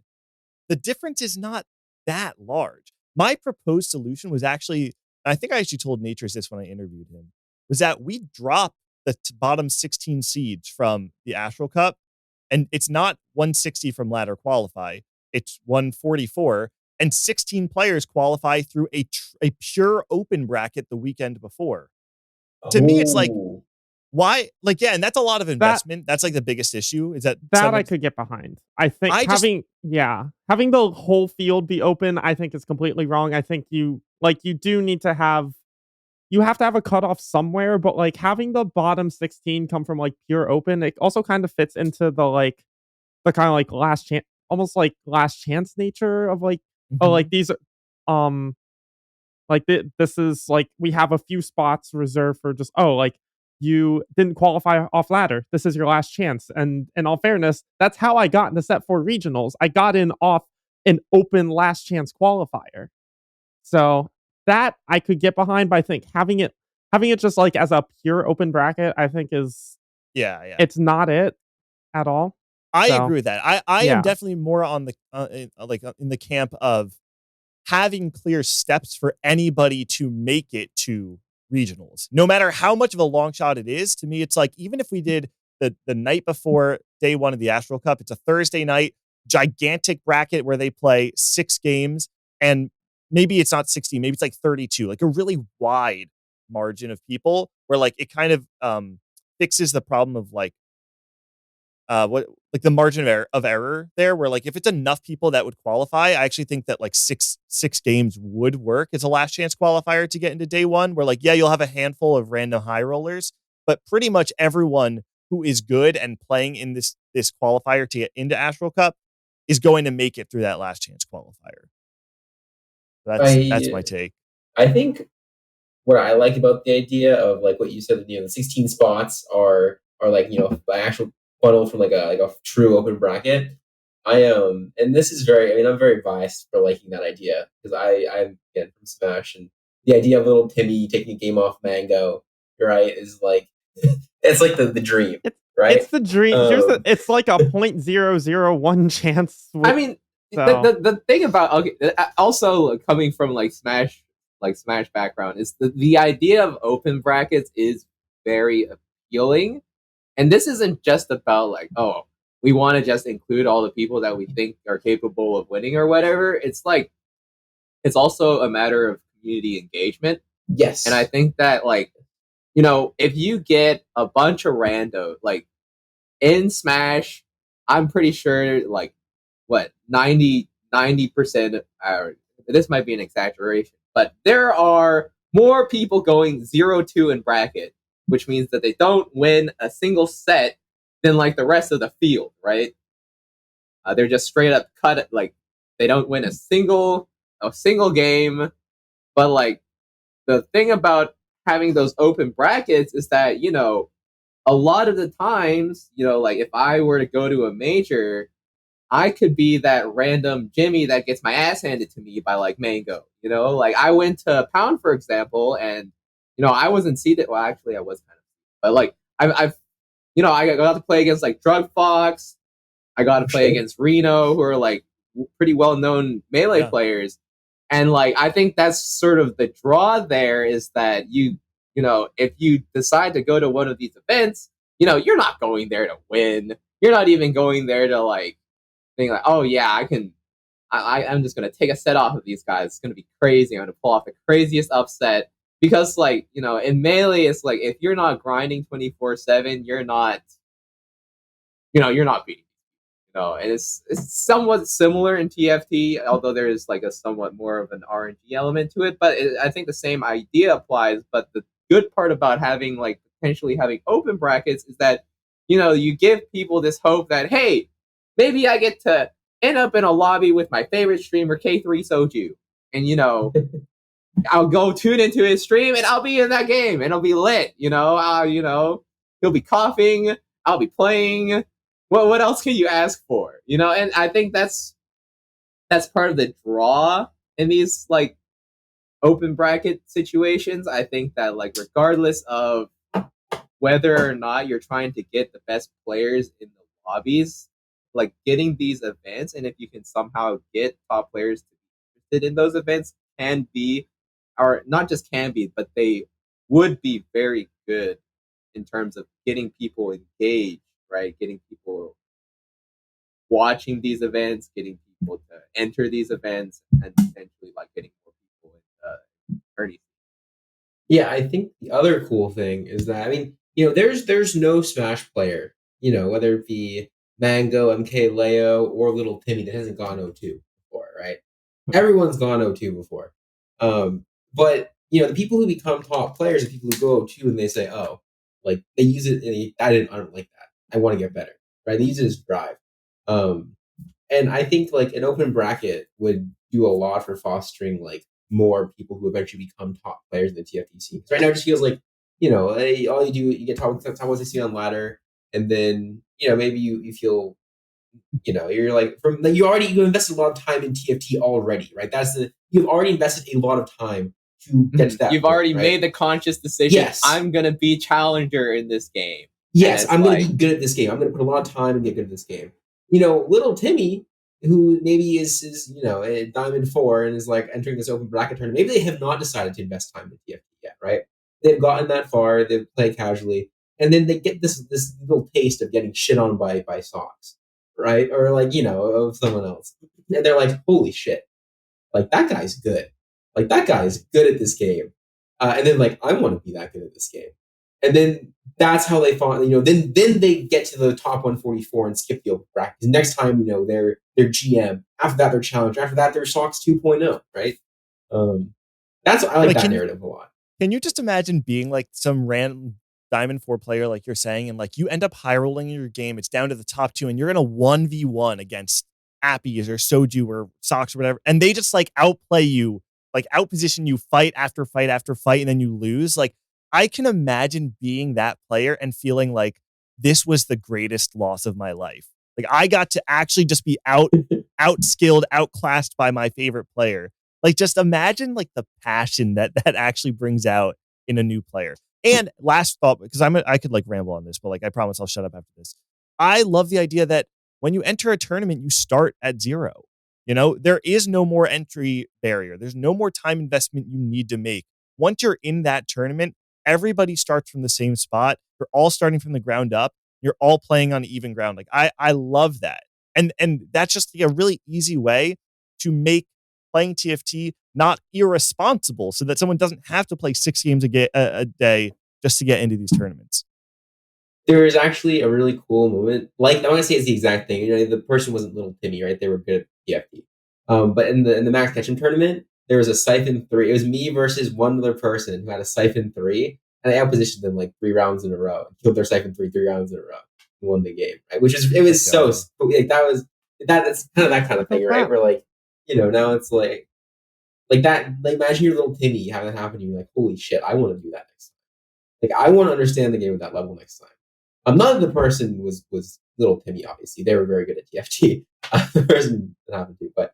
the difference is not that large. My proposed solution was actually, I think I actually told Natures this when I interviewed him, was that we drop the bottom 16 seeds from the Astral Cup, and it's not 160 from ladder qualify, it's 144, and 16 players qualify through a pure open bracket the weekend before. To me, it's like, why? Like, and that's a lot of investment. That's like the biggest issue is that I could get behind. I think having the whole field be open, I think is completely wrong. I think you do need to have a cutoff somewhere, but like having the bottom 16 come from like pure open, it also kind of fits into the kind of like last chance, almost like last chance nature of like, like these, like this is like we have a few spots reserved for just like you didn't qualify off ladder. This is your last chance. And in all fairness, that's how I got into set 4 regionals. I got in off an open last chance qualifier. So that I could get behind, but I think having it just like as a pure open bracket, I think is it's not it at all. I agree with that. I am definitely more on the in the camp of having clear steps for anybody to make it to regionals, no matter how much of a long shot it is. To me, it's like, even if we did the night before day 1 of the Astral Cup, it's a Thursday night, gigantic bracket where they play 6 games, and maybe it's not 60, maybe it's like 32, like a really wide margin of people where like it kind of fixes the problem of like the margin of error there, where like if it's enough people that would qualify, I actually think that like six games would work as a last chance qualifier to get into day 1, where like, you'll have a handful of random high rollers, but pretty much everyone who is good and playing in this qualifier to get into Astral Cup is going to make it through that last chance qualifier. That's my take. I think what I like about the idea of like what you said, the 16 spots are like, the actual funnel from like a true open bracket. And this is I'm very biased for liking that idea, because I'm again from Smash, and the idea of little Timmy taking a game off Mango, right, is like it's like the dream, right? It's the dream. It's like a 0.001 chance. The thing about also coming from like Smash background is the idea of open brackets is very appealing. And this isn't just about like, we want to just include all the people that we think are capable of winning or whatever. It's like, it's also a matter of community engagement. Yes. And I think that like, if you get a bunch of rando, like in Smash, I'm pretty sure like 90%, this might be an exaggeration, but there are more people going 0-2 in bracket, which means that they don't win a single set than like the rest of the field, right? They're just straight up cut. Like they don't win a single game. But like the thing about having those open brackets is that, a lot of the times, like if I were to go to a major, I could be that random Jimmy that gets my ass handed to me by like Mango. Like I went to Pound, for example, and I wasn't seeded. Well, actually, I was kind of, But like I've I got to play against like Drug Fox. I got to play against Reno, who are like pretty well known melee players. And like I think that's sort of the draw there is that you know, if you decide to go to one of these events, you know, you're not going there to win. You're not even going there to like think like, oh yeah, I'm just gonna take a set off of these guys. It's gonna be crazy. I'm gonna pull off the craziest upset. Because like, you know, in Melee it's like if you're not grinding 24/7, you're not beating. You know, and it's somewhat similar in TFT, although there is like a somewhat more of an RNG element to it. But I think the same idea applies. But the good part about having like potentially having open brackets is that, you know, you give people this hope that, hey, maybe I get to end up in a lobby with my favorite streamer, K3 Soju. And, you know, I'll go tune into his stream and I'll be in that game and it'll be lit. You know, he'll be coughing. I'll be playing. What else can you ask for? You know, and I think that's part of the draw in these like open bracket situations. I think that like regardless of whether or not you're trying to get the best players in the lobbies, like getting these events, and if you can somehow get top players to be interested in those events, can be, or not just can be, but they would be very good in terms of getting people engaged, right? Getting people watching these events, getting people to enter these events, and potentially like getting more people in tourney. Yeah, I think the other cool thing is that, I mean, you know, there's no Smash player, you know, whether it be Mango, MK Leo, or Little Timmy that hasn't gone 0-2 before, right? Everyone's gone 0-2 before. But, you know, the people who become top players are people who go 0-2 and they say, oh, like, they use it, and I don't like that. I want to get better, right? They use it as drive. And I think, like, an open bracket would do a lot for fostering, like, more people who eventually become top players in the TFT scene. Right now it just feels like, you know, all you do, you get top 160 on ladder, and then, you know, maybe you feel, you know, you're like, you invested a lot of time in TFT already, right? You've already invested a lot of time to get to that. You've already made the conscious decision. Yes. I'm going to be challenger in this game. Yes, I'm going to be good at this game. I'm going to put a lot of time and get good at this game. You know, little Timmy, who maybe is you know, a Diamond 4 and is like entering this open bracket tournament, maybe they have not decided to invest time in TFT yet, right? They've gotten that far, they've played casually, and then they get this little taste of getting shit on by Sox, right? Or like, you know, of someone else. And they're like, holy shit, like that guy's good. Like that guy is good at this game. And then like, I want to be that good at this game. And then that's how they fought, you know, then they get to the top 144 and skip the open bracket. Next time, you know, they're GM. After that, they're challenger. After that, they're Sox 2.0, right? I like that narrative a lot. Can you just imagine being like some random Diamond 4 player, like you're saying, and like you end up high rolling your game, it's down to the top 2, and you're in a 1v1 against Appies or Soju or Sox or whatever, and they just like outplay you, like outposition you fight after fight after fight, and then you lose. Like, I can imagine being that player and feeling like this was the greatest loss of my life. Like I got to actually just be outskilled, outclassed by my favorite player. Like just imagine like the passion that actually brings out in a new player. And last thought, because I could like ramble on this, but like I promise I'll shut up after this. I love the idea that when you enter a tournament, you start at 0. You know, there is no more entry barrier. There's no more time investment you need to make. Once you're in that tournament, everybody starts from the same spot. You're all starting from the ground up. You're all playing on even ground. Like I love that. And that's just a really easy way to make playing TFT not irresponsible so that someone doesn't have to play 6 games a day just to get into these tournaments. There is actually a really cool moment. Like, I want to say it's the exact thing. You know, the person wasn't Little Timmy, right? They were good at TFT. But in the Max Ketchum tournament, there was a Siphon 3. It was me versus one other person who had a Siphon 3, and I outpositioned them like 3 rounds in a row. Killed their Siphon 3 rounds in a row. And won the game, right? It was so like that's kind of thing, right? Where like, you know, now it's like that. Like, imagine your Little Timmy having that happen. You're like, holy shit, I want to do that next time. Like, I want to understand the game at that level next time. None of the person was Little Timmy. Obviously, they were very good at TFT. The person that happened to, but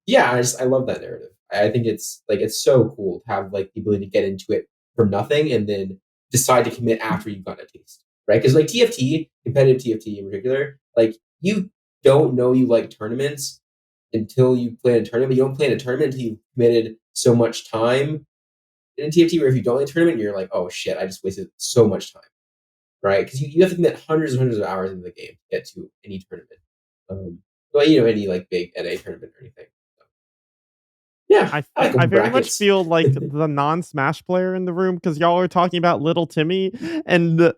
yeah, I love that narrative. I think it's so cool to have like the ability to get into it from nothing and then decide to commit after you've gotten a taste, right? Because like TFT, competitive TFT in particular, like you don't know you like tournaments until you play in a tournament. You don't play in a tournament until you've committed so much time in a TFT, where if you don't like a tournament, you're like, oh shit, I just wasted so much time, right? Because you have to commit hundreds and hundreds of hours into the game to get to any tournament. Any like big NA tournament or anything. So, yeah, I very much feel like the non-Smash player in the room, because y'all are talking about little Timmy, and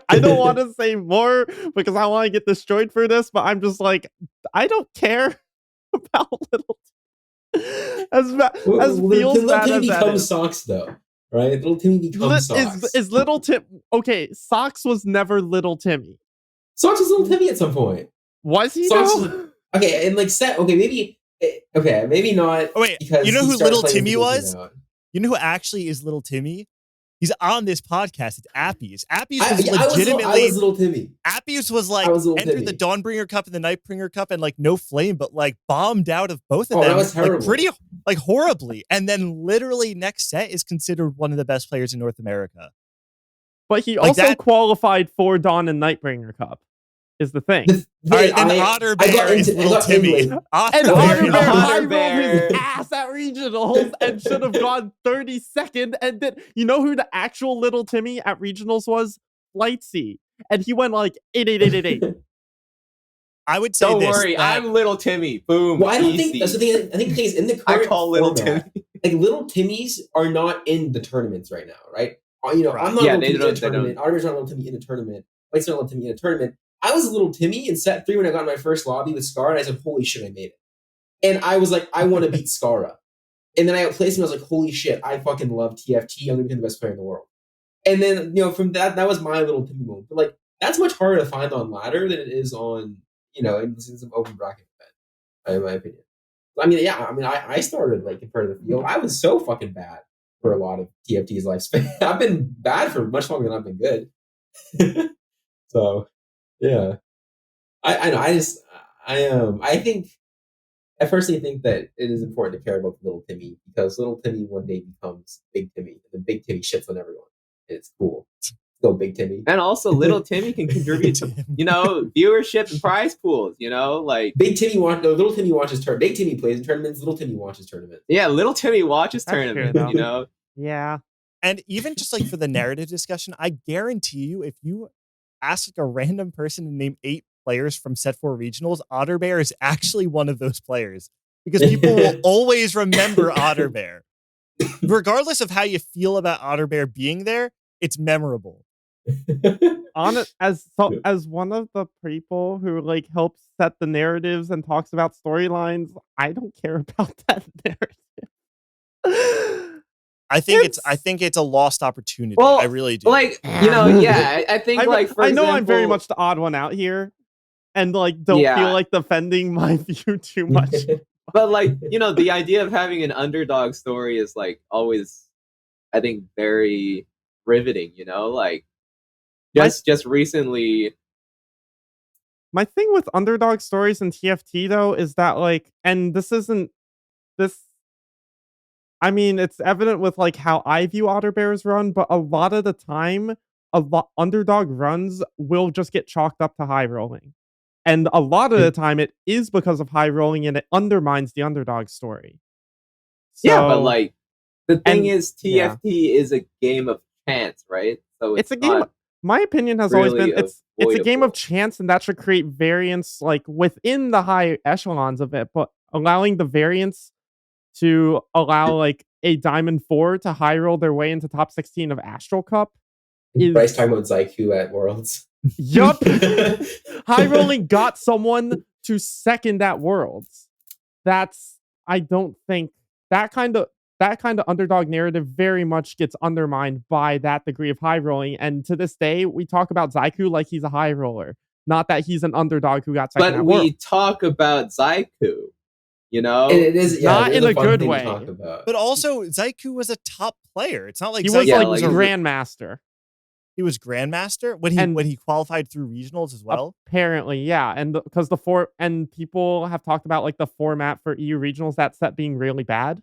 I don't want to say more because I want to get destroyed for this, but I'm just like, I don't care about little little Timmy becomes Socks though, right? Little Timmy becomes Socks. Is little Tim okay? Socks was never little Timmy. Socks was little Timmy at some point. Was he? Okay, and like maybe not. Oh wait, you know who little Timmy was? You know who actually is little Timmy? He's on this podcast. It's Appies. Appies was legitimately. I was little Timmy. Appies was like entered the Dawnbringer Cup and the Nightbringer Cup and like no flame, but like bombed out of both of them. That was terrible. Like, pretty like horribly. And then literally next set is considered one of the best players in North America. But he also qualified for Dawn and Nightbringer Cup. Is the thing. Otter Bear is little Timmy. Otter Bear his ass at regionals and should have gone 32nd. And then you know who the actual little Timmy at regionals was? Lightsy. And he went like 8. I would say don't worry, I'm little Timmy. Boom. Well, I don't think that's the thing. I think the thing is in the current I call little Timmy. Like little Timmys are not in the tournaments right now, right? I'm not little Timmy in a tournament. Otter Bear's not little Timmy in a tournament. Lightsy's not little Timmy in a tournament. I was a little Timmy in set 3 when I got my first lobby with Scar, and I said, holy shit, I made it. And I was like, I want to beat Scara. And then I outplaced him, I was like, holy shit, I fucking love TFT. I'm going to become the best player in the world. And then, from that was my little Timmy moment. But like, that's much harder to find on ladder than it is on, in some open bracket event, in my opinion. I started like in part of the field. I was so fucking bad for a lot of TFT's lifespan. I've been bad for much longer than I've been good. So... yeah, I know. I personally think that it is important to care about little Timmy, because little Timmy one day becomes Big Timmy, and then Big Timmy shits on everyone. And it's cool. Go Big Timmy. And also, little Timmy can contribute to viewership and prize pools. Like Big Timmy little Timmy watches tournaments. Big Timmy plays in tournaments. Little Timmy watches tournaments. Yeah, little Timmy watches tournaments. Yeah. And even just like for the narrative discussion, I guarantee you, if you ask like a random person to name 8 players from Set 4 regionals, Otter Bear is actually one of those players, because people will always remember Otter Bear. Regardless of how you feel about Otter Bear being there, it's memorable. As one of the people who like helps set the narratives and talks about storylines, I don't care about that narrative. I think it's a lost opportunity. Well, I really do. I think I know I'm very much the odd one out here, and like don't feel like defending my view too much. But the idea of having an underdog story is like always, I think, very riveting. Just recently. My thing with underdog stories in TFT though is that and this isn't this. I mean, it's evident with like how I view Otter Bear's run, but a lot of the time, underdog runs will just get chalked up to high rolling. And a lot of the time, it is because of high rolling, and it undermines the underdog story. So, yeah, but the thing is, TFT is a game of chance, right? So it's a game. My opinion has always been it's a game of chance, and that should create variance within the high echelons of it, but allowing the variance to allow a Diamond 4 to high roll their way into top 16 of Astral Cup. Bryce talking about Zyku at Worlds. Yup. High rolling got someone to second at Worlds. I don't think that kind of underdog narrative very much gets undermined by that degree of high rolling. And to this day, we talk about Zyku like he's a high roller, not that he's an underdog who got second at Worlds. But we talk about Zyku. And it is not in a good way. But also, Zyku was a top player. It's not like he was Grandmaster. He was Grandmaster when he qualified through regionals as well. Apparently, yeah, and because people have talked about the format for EU regionals, that set being really bad.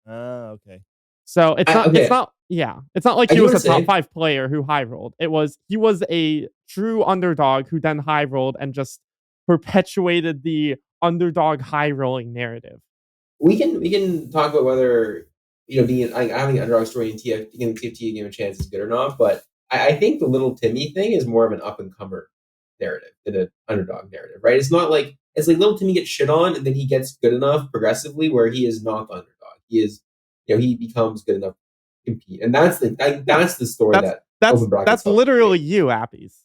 Okay. So it's not. Yeah, it's not like he was a top 5 player who high rolled. He was a true underdog who then high rolled and just perpetuated the underdog high rolling narrative. We can talk about whether being having an underdog story in giving TFT a chance is good or not, but I think the little Timmy thing is more of an up and comer narrative than an underdog narrative, right? It's not like little Timmy gets shit on and then he gets good enough progressively where he is not the underdog. He is, he becomes good enough to compete, and that's the story that's literally you, Appies.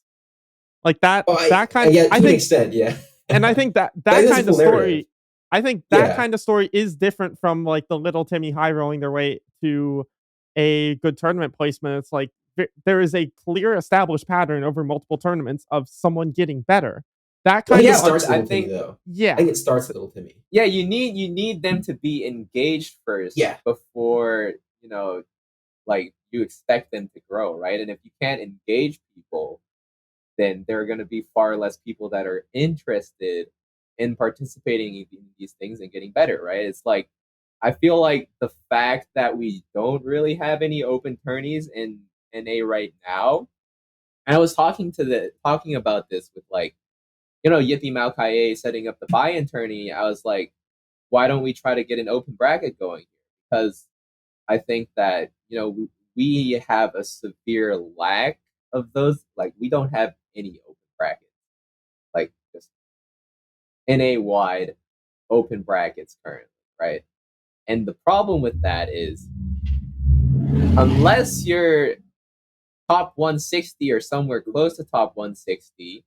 Like that. That kind. Yeah, to an extent, yeah. And I think that kind of story. I think that kind of story is different from like the little Timmy high rolling their way to a good tournament placement. It's like there is a clear established pattern over multiple tournaments of someone getting better. That kind of starts with Timmy, though. Yeah, I think it starts with little Timmy. Yeah, you need them to be engaged first. Yeah. Before like you expect them to grow, right? And if you can't engage people, then there are going to be far less people that are interested in participating in these things and getting better, right? It's like, I feel like the fact that we don't really have any open tourneys in NA right now, and I was talking about this with like, Yippee Maokai setting up the buy-in tourney. I was like, why don't we try to get an open bracket going here? Because I think that, we have a severe lack of those. Like, we don't have any open brackets, like just NA-wide open brackets currently, right? And the problem with that is, unless you're top 160 or somewhere close to top 160,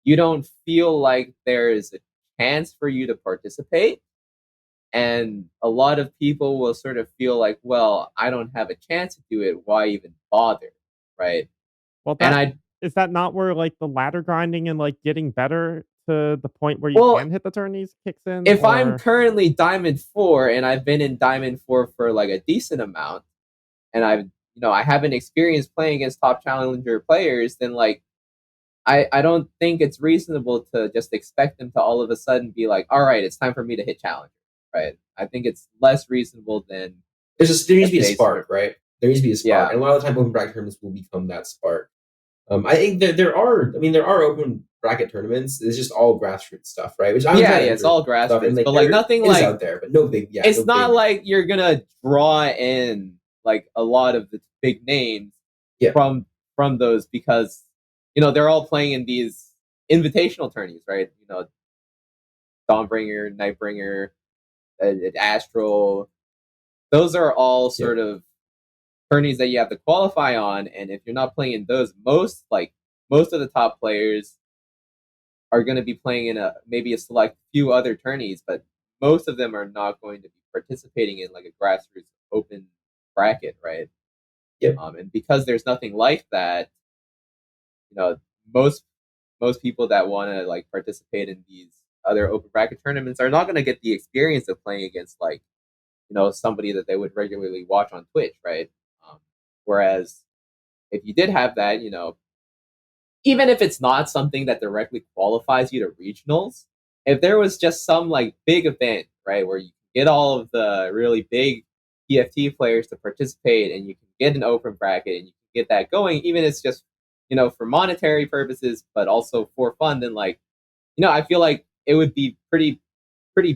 you don't feel like there's a chance for you to participate. And a lot of people will sort of feel like, well, I don't have a chance to do it. Why even bother, right? Well, is that not where like the ladder grinding and like getting better to the point where you can hit the tourneys kicks in? If I'm currently Diamond 4 and I've been in Diamond 4 for like a decent amount, and I haven't experienced playing against top challenger players, then like I don't think it's reasonable to just expect them to all of a sudden be like, all right, it's time for me to hit challenger, right? I think it's less reasonable than there needs to be a spark, right? There needs to be a spark, and a lot of the time open bracket tournaments will become that spark. I think that there are open bracket tournaments. It's just all grassroots stuff, right? Which it's all grassroots, but like nothing like out there, but no big. Yeah, it's not like you're gonna draw in like a lot of the big names from those, because they're all playing in these invitational tourneys, right? Dawnbringer, Nightbringer, Astral. Those are all sort of tourneys that you have to qualify on, and if you're not playing in those, most of the top players are going to be playing in maybe a select few other tourneys, but most of them are not going to be participating in like a grassroots open bracket, right? Yep. And because there's nothing like that, most people that want to like participate in these other open bracket tournaments are not going to get the experience of playing against like somebody that they would regularly watch on Twitch, right? Whereas if you did have that, even if it's not something that directly qualifies you to regionals, if there was just some like big event, right, where you can get all of the really big TFT players to participate and you can get an open bracket and you can get that going, even if it's just, for monetary purposes, but also for fun, then like, I feel like it would be pretty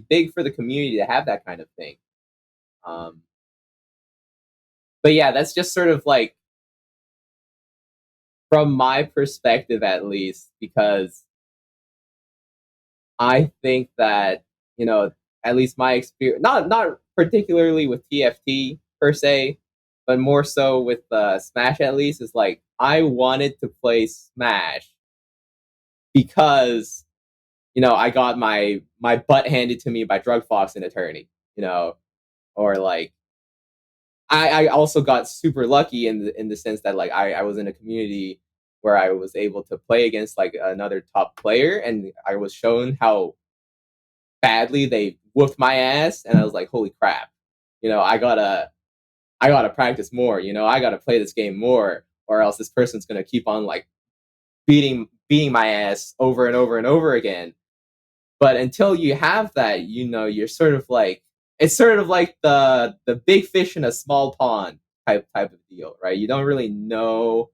big for the community to have that kind of thing. But yeah, that's just sort of like, from my perspective at least, because I think that, at least my experience, not particularly with TFT per se, but more so with Smash at least, is like, I wanted to play Smash because, I got my butt handed to me by Drug Fox in a tourney, or like, I also got super lucky in the sense that like I was in a community where I was able to play against like another top player, and I was shown how badly they whooped my ass, and I was like, holy crap, I gotta practice more, I gotta play this game more, or else this person's gonna keep on like beating my ass over and over and over again. But until you have that, you're sort of like, it's sort of like the big fish in a small pond, type of deal, right? You don't really know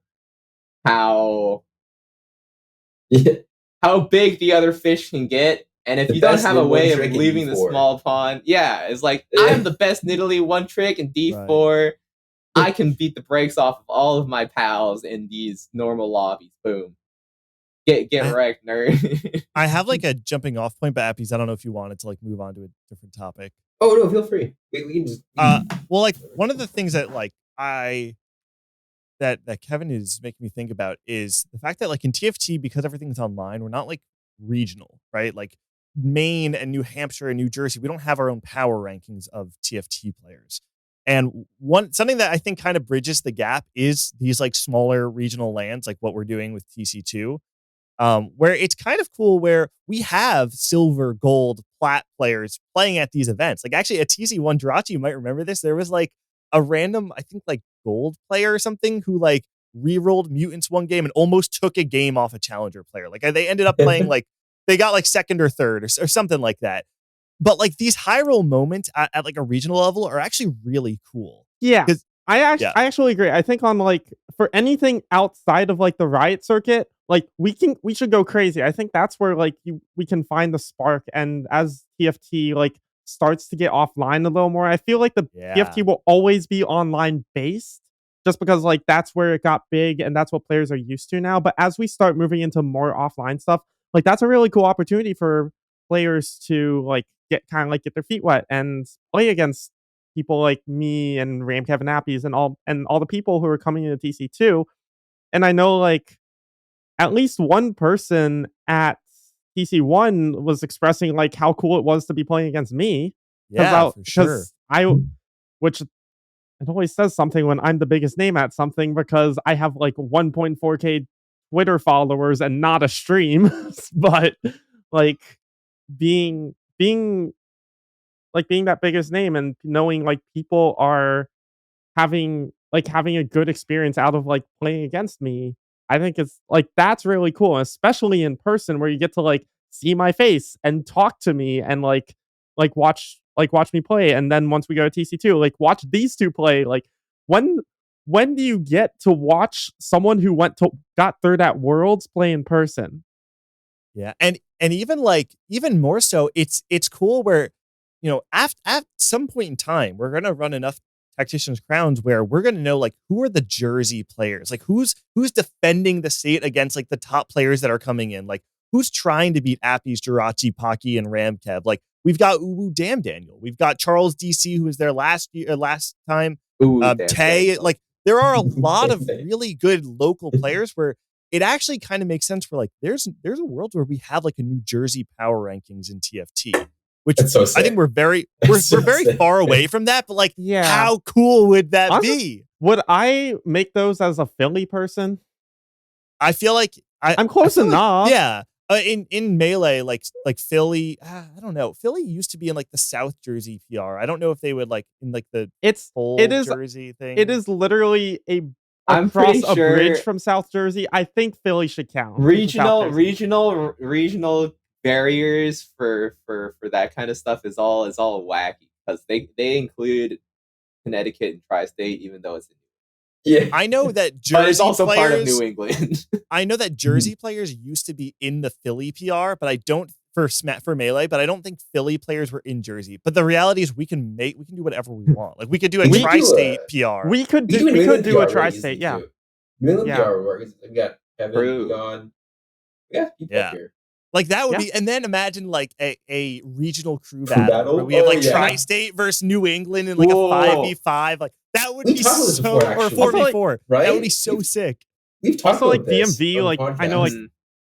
how big the other fish can get. And if you don't have a way of leaving the small pond, it's like, I'm the best Nidalee one trick in D4. Right. I can beat the brakes off of all of my pals in these normal lobbies. Boom. Get wrecked, nerd. I have like a jumping off point, but Appies, I don't know if you wanted to like move on to a different topic. Oh no, feel free. We can just well, like one of the things that like that Kevin is making me think about is the fact that like in TFT, because everything's online, we're not like regional, right? Like Maine and New Hampshire and New Jersey, we don't have our own power rankings of TFT players. And something that I think kind of bridges the gap is these like smaller regional LANs, like what we're doing with TC2, where it's kind of cool where we have silver, gold, plat players playing at these events. Like actually at TC1 Jirachy, you might remember this. There was like a random, I think like gold player or something who like rerolled mutants one game and almost took a game off a challenger player. Like they ended up playing like, they got like second or third or something like that. But like these high roll moments at like a regional level are actually really cool. Yeah. I actually agree. I think on like for anything outside of like the Riot circuit, like we should go crazy. I think that's where like we can find the spark. And as TFT like starts to get offline a little more, I feel like the TFT will always be online based just because like that's where it got big and that's what players are used to now. But as we start moving into more offline stuff, like that's a really cool opportunity for players to like get their feet wet and play against people like me and RamKev and Appies and all the people who are coming into TC2. And I know like at least one person at TC1 was expressing like how cool it was to be playing against me. Yeah, for sure. Which it always says something when I'm the biggest name at something because I have like 1.4K Twitter followers and not a stream. But like being that biggest name and knowing like people are having a good experience out of like playing against me, I think it's like that's really cool, especially in person where you get to like see my face and talk to me and like watch me play. And then once we go to TC2, like watch these two play. Like when do you get to watch someone who got third at Worlds play in person? Yeah, and even more so, it's cool where, you know, at some point in time, we're gonna run enough Tacticians Crowns where we're gonna know like who are the Jersey players, like who's defending the state against like the top players that are coming in, like who's trying to beat Appies, Jirachy, Pocky, and RamKev. Like we've got Uwu Damn Daniel, we've got Charles DC who was there last time. Tay, like there are a lot of really good local players where it actually kind of makes sense for like there's a world where we have like a New Jersey power rankings in TFT, which so I think we're very far away from that. But like, how cool would that be? Would I make those as a Philly person? I feel like I'm close enough. In Melee, like Philly, I don't know. Philly used to be in like the South Jersey PR. I don't know if they would like in like the whole Jersey thing. It is literally across a bridge from South Jersey. I think Philly should count. Regional barriers for that kind of stuff is all wacky because they include Connecticut and Tri-State, even though it's I know that Jersey but it's also players, part of New England. I know that Jersey players used to be in the Philly PR, but I don't for Melee, but I don't think Philly players were in Jersey. But the reality is we can do whatever we want. Like we could do a Tri-State PR. We could do a Tri-State, yeah. New England PR would work. We got Kevin on. Yeah, people up here. Like that would be, and then imagine like a regional crew battle where we have like Tri-State versus New England in like a 5v5. Like that would be so, or 4v4. Right? That would be so sick. We've talked also about like this DMV, like podcast. I know like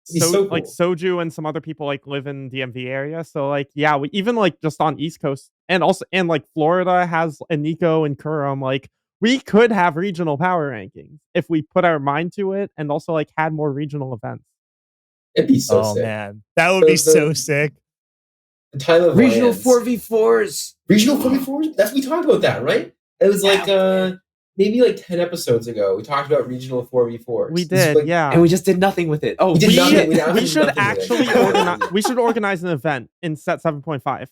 so cool. like Soju and some other people like live in DMV area. So like we even like just on East Coast and like Florida has Nico and Kurum. Like we could have regional power rankings if we put our mind to it and also like had more regional events. It'd be so sick. Oh man, that would be so sick. The time of regional 4v4s. Regional 4v4s? We talked about that, right? It was like maybe like 10 episodes ago. We talked about regional 4v4s. We did, and we just did nothing with it. Oh, we should actually organize. We should organize an event in set 7.5.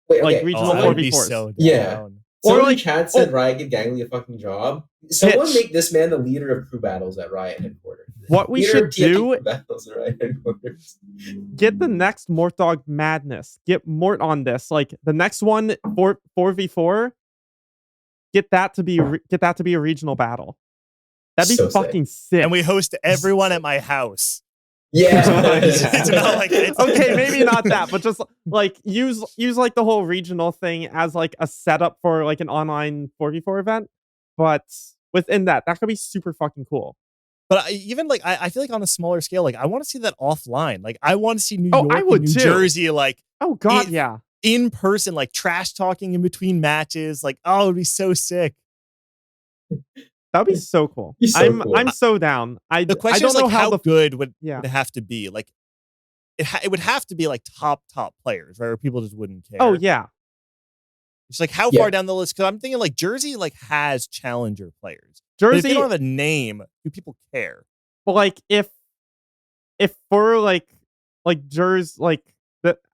Wait, like regional 4v4s. So yeah. Someone in chat said Riot give Gangley a fucking job. Someone make this man the leader of crew battles at Riot headquarters. What we should do battles at Riot headquarters. Get the next Mort Dog Madness. Get Mort on this. Like the next one, 4v4. Get that to be a regional battle. That'd be so fucking sick. And we host everyone at my house. Yeah. It's not like okay, maybe not that, but just like use like the whole regional thing as like a setup for like an online 4v4 event. But within that could be super fucking cool. But even like I feel like on a smaller scale, like I want to see that offline. Like I want to see New York, I would and New Jersey, like in person, like trash talking in between matches. Like it'd be so sick. That'd be so cool. I'm so down. The question is like how good would it have to be? Like it would have to be like top players, right? Where people just wouldn't care. Oh yeah. It's like how far down the list? Because I'm thinking like Jersey like has challenger players. Jersey, but if they don't have a name, do people care? Well, like if for like Jersey, like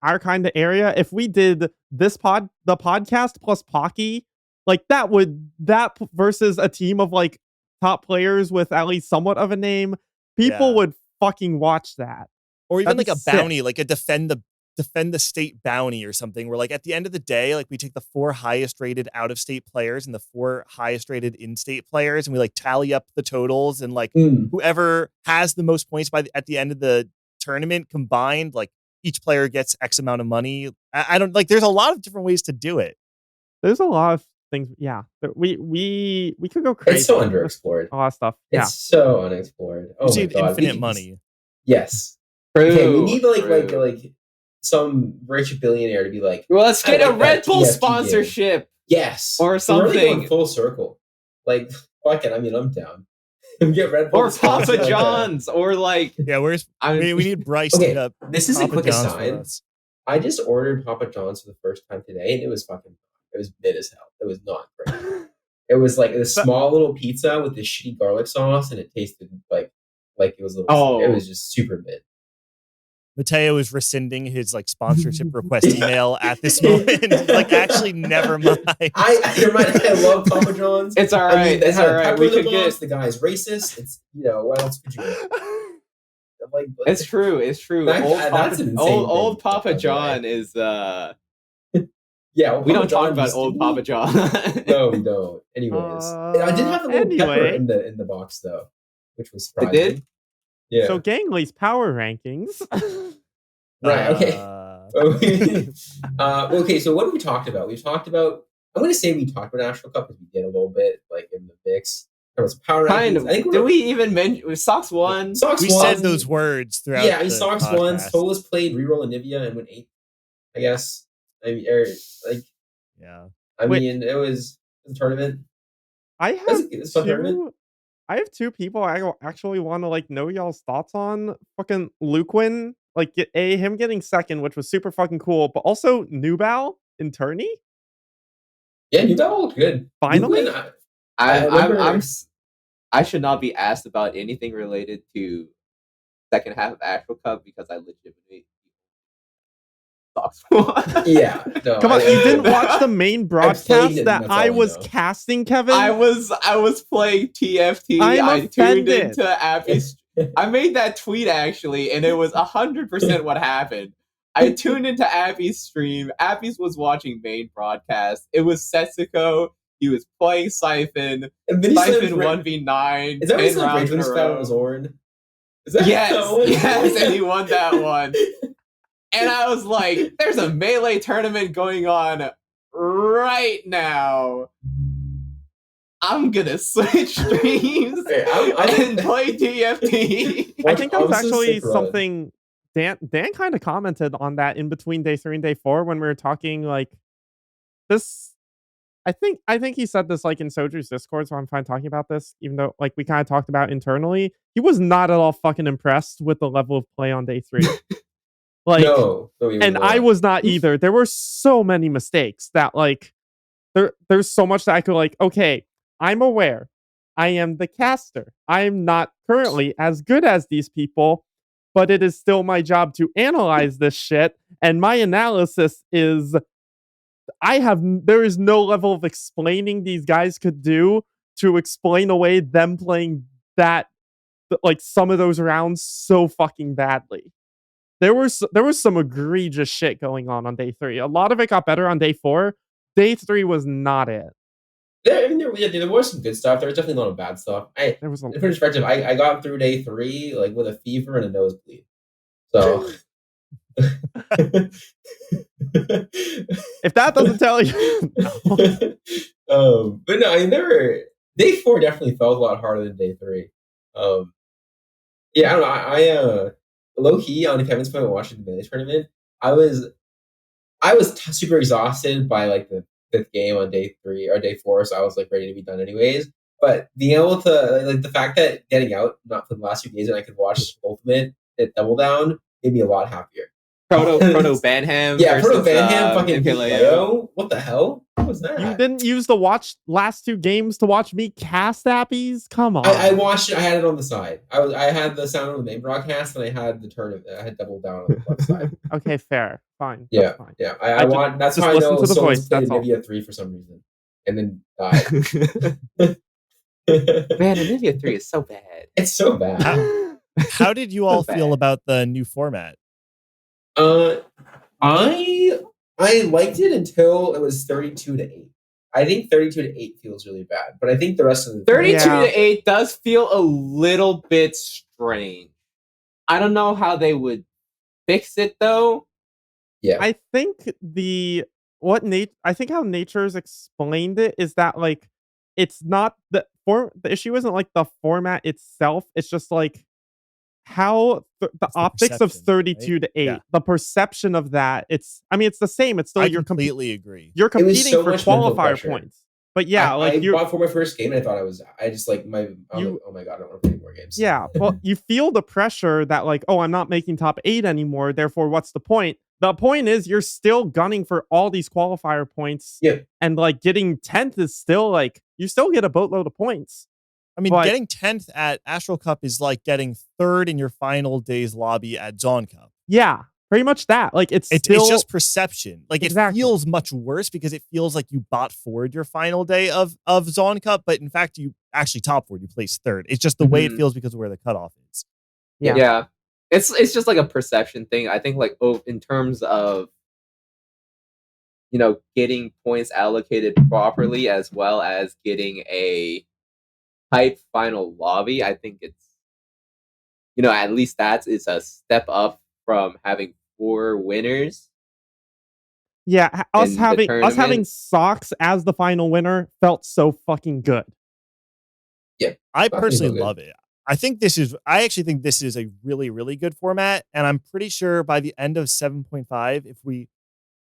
our kind of area, if we did the podcast plus Pocky, like that versus a team of like top players with at least somewhat of a name, people would fucking watch that. Or even like a bounty, like a defend the state bounty or something, where like at the end of the day, like we take the 4 highest rated out of state players and the 4 highest rated in-state players, and we like tally up the totals, and like whoever has the most points at the end of the tournament combined, like each player gets X amount of money. I don't like. There's a lot of different ways to do it. There's a lot of things. Yeah, we could go crazy. It's so underexplored. A lot of stuff. Yeah, it's so unexplored. Oh my God, infinite money. Yes. Okay, we need like some rich billionaire to be like, well, let's get a Red Bull sponsorship. Game. Yes, or something. We're really going full circle. Like, fuck it. I mean, I'm down. Get Red Bull or Papa John's, or like we need Bryce. Okay, to this is a quick aside. I just ordered Papa John's for the first time today, and it was mid as hell. It was not great. It was like a small little pizza with this shitty garlic sauce, and it tasted like it was it was just super mid. Mateo is rescinding his like sponsorship request email at this moment. Like, actually, never mind. I love Papa John's. It's all right. I mean, it's all right. We could get the guy's racist. It's what else could you do? Like, it's true. It's true. Old Papa John is. Yeah, we don't talk about old Papa John. No, we don't. Anyways, I did have a little pepper in the box though, which was surprising. It did. Yeah. So Gangley's power rankings. Right. Okay. Okay. So what have we talked about? We've talked about. I'm going to say we talked about Astral Cup because we did a little bit like in the mix. There was power kind rankings. of. I think did we even mention Sox won? We said those words throughout. Yeah, I mean, Sox won. Solas played reroll Anivia and went 8th. I guess. I mean, yeah. I mean, it was a tournament. I have 2 people I actually want to like know y'all's thoughts on. Fucking Luquin, like him getting 2nd, which was super fucking cool, but also Nubal in tourney. Yeah, Nubal looked good. Finally, I should not be asked about anything related to second half of Astral Cup because I legitimately yeah, no, come on! You didn't watch the main broadcast that I was casting, Kevin. I was playing TFT. I tuned into Appie's. I made that tweet actually, and it was 100% what happened. I tuned into Appie's stream. Appies was watching main broadcast. It was Setsuko. He was playing Siphon. Siphon 1v9. Is that what he said? Rage was found was Orn. Yes, and he won that one. And I was like, there's a Melee tournament going on right now. I'm going to switch streams and play TFT. I think that was actually something Dan kind of commented on that in between day 3 and day 4 when we were talking like this. I think he said this like in Soju's Discord, so I'm fine talking about this, even though like we kind of talked about internally. He was not at all fucking impressed with the level of play on day 3. Like, and I was not either. There were so many mistakes that like there's so much that I could like, okay, I'm aware. I am the caster. I am not currently as good as these people, but it is still my job to analyze this shit. And my analysis is there is no level of explaining these guys could do to explain away them playing that, like, some of those rounds so fucking badly. There was some egregious shit going on day 3. A lot of it got better on day 4. Day 3 was not it. There was some good stuff. There was definitely a lot of bad stuff. In perspective, I got through day 3 like with a fever and a nosebleed. So if that doesn't tell you, no. But no, I mean, day 4 definitely felt a lot harder than day 3. Yeah, I don't know. I low key on Kevin's point watching the Melee tournament, I was super exhausted by like the 5th game on day 3 or day 4, so I was like ready to be done anyways. But being able to like the fact that getting out not for the last few days and I could watch Ultimate at Double Down made me a lot happier. Proto Banham. Yeah, Proto Banham fucking Leo. What the hell? What was that? You didn't use the last 2 games to watch me cast Appies? Come on. I watched it. I had it on the side. I had the sound on the main broadcast, and I had the tournament. I had Double Down on the left side. Okay, fair. Fine. Yeah, fine. Yeah. That's how I know someone's played Anivia 3 for some reason, and then died. Man, Anivia 3 is so bad. It's so bad. How did you all feel about the new format? I liked it until it was 32-8. I think 32-8 feels really bad, but I think the rest of the 32-8 does feel a little bit strange. I don't know how they would fix it though. Yeah, I think how Nature's explained it is that like it's not the issue isn't like the format itself. It's just like how the optics of 32-8, right? The perception of that, it's the same. It's still I completely agree. You're competing for qualifier points. But yeah, I bought for my first game and I thought oh my god, I don't want to play more games. Yeah, well, you feel the pressure that like, oh, I'm not making top 8 anymore, therefore what's the point? The point is you're still gunning for all these qualifier points. Yeah. And like getting 10th is still like, you still get a boatload of points. I mean, getting 10th at Astral Cup is like getting 3rd in your final day's lobby at Dawn Cup. Yeah, pretty much that. Like it's just perception. Like exactly. It feels much worse because it feels like you bought forward your final day of Dawn Cup, but in fact you actually top forward. You placed 3rd. It's just the way it feels because of where the cutoff is. Yeah. It's just like a perception thing. I think like in terms of getting points allocated properly as well as getting a hype final lobby, I think it's at least it's a step up from having 4 winners. Yeah, us having Socks as the final winner felt so fucking good. Yeah, I personally love it. I actually think this is a really, really good format, and I'm pretty sure by the end of 7.5, if we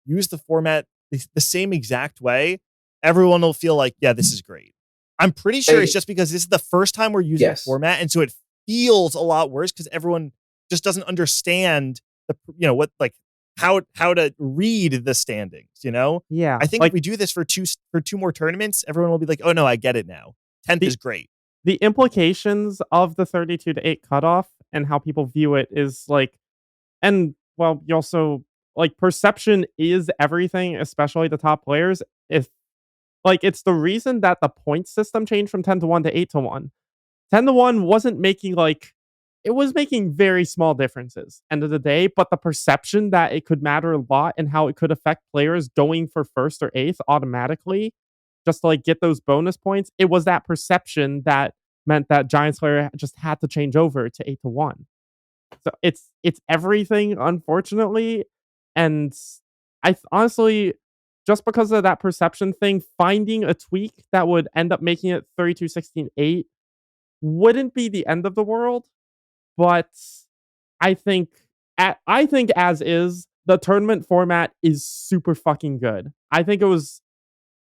use the format the same exact way, everyone will feel like, yeah, this is great. I'm pretty sure it's just because this is the first time we're using the format, and so it feels a lot worse because everyone just doesn't understand how to read the standings. Yeah, I think if we do this for two more tournaments, everyone will be like, oh no, I get it now. 10th is great. The implications of the 32-8 cutoff and how people view it is like, and well, you also like perception is everything, especially the top players. If like it's the reason that the point system changed from 10-1 to 8-1. 10-1 wasn't making it was making very small differences end of the day, but the perception that it could matter a lot and how it could affect players going for 1st or 8th automatically just to like get those bonus points. It was that perception that meant that Giant Slayer just had to change over to 8-1. So it's everything, unfortunately. And I honestly, just because of that perception thing, finding a tweak that would end up making it 32-16-8 wouldn't be the end of the world. But I think as is, the tournament format is super fucking good. I think it was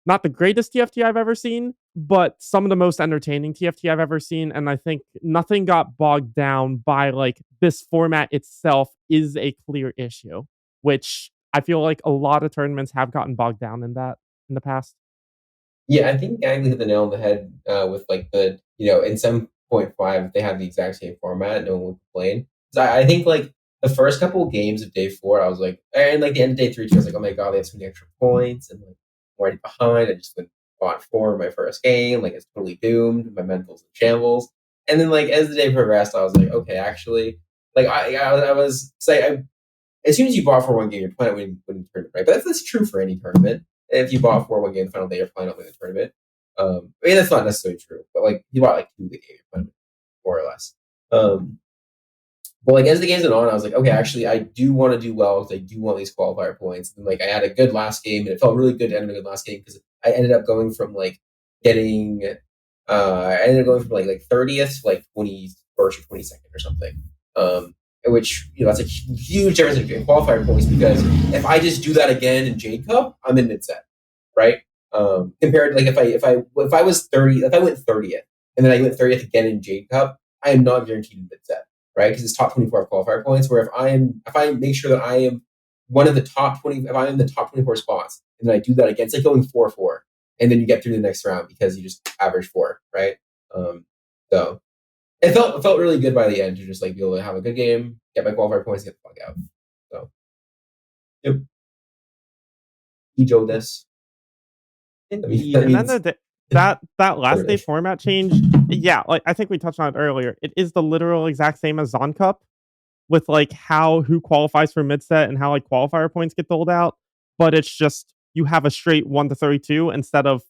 not the greatest TFT I've ever seen, but some of the most entertaining TFT I've ever seen. And I think nothing got bogged down by like this format itself is a clear issue, which I feel like a lot of tournaments have gotten bogged down in that in the past. Yeah, I think Gangly hit the nail on the head with like the, in 7.5, they have the exact same format. No one would complain. So I think like the first couple of games of day 4, I was like, and like the end of day 3 too, I was like, oh my god, they have so many extra points, and like I'm already behind. I just went bought 4 in my first game, like it's totally doomed. My mental's in shambles. And then like as the day progressed, I was like, okay, actually, like I was say as soon as you bought for one game, you're playing winning tournament, right? But that's true for any tournament. If you bought for one game the final day, you're playing out winning the tournament. I mean, that's not necessarily true, but like you bought like 2 of the game, you're playing more or less. But like as the games went on, I was like, okay, actually, I do want to do well because I do want these qualifier points. And like I had a good last game, and it felt really good to end a good last game because I ended up going from like getting, I ended up going from like 30th to like 21st or 22nd or something. Which, you know, that's a huge difference in qualifier points because if I just do that again in Jade Cup, I'm in mid set, right? Compared to like if I was 30, if I went 30th and then I went 30th again in Jade Cup, I am not guaranteed in mid set, right? Because it's top 24 qualifier points. Where if I make sure that I am one of the top 20, if I'm in the top 24 spots, and then I do that again, it's like going 4-4, and then you get through the next round because you just average 4, right? So it felt really good by the end to just like be able to have a good game, get my qualifier points, get the fuck out. So, yep. Ejo this. That last day format change, yeah, like I think we touched on it earlier. It is the literal exact same as Zon Cup, with like who qualifies for mid set and how like qualifier points get doled out. But it's just you have a straight 1 to 32 instead of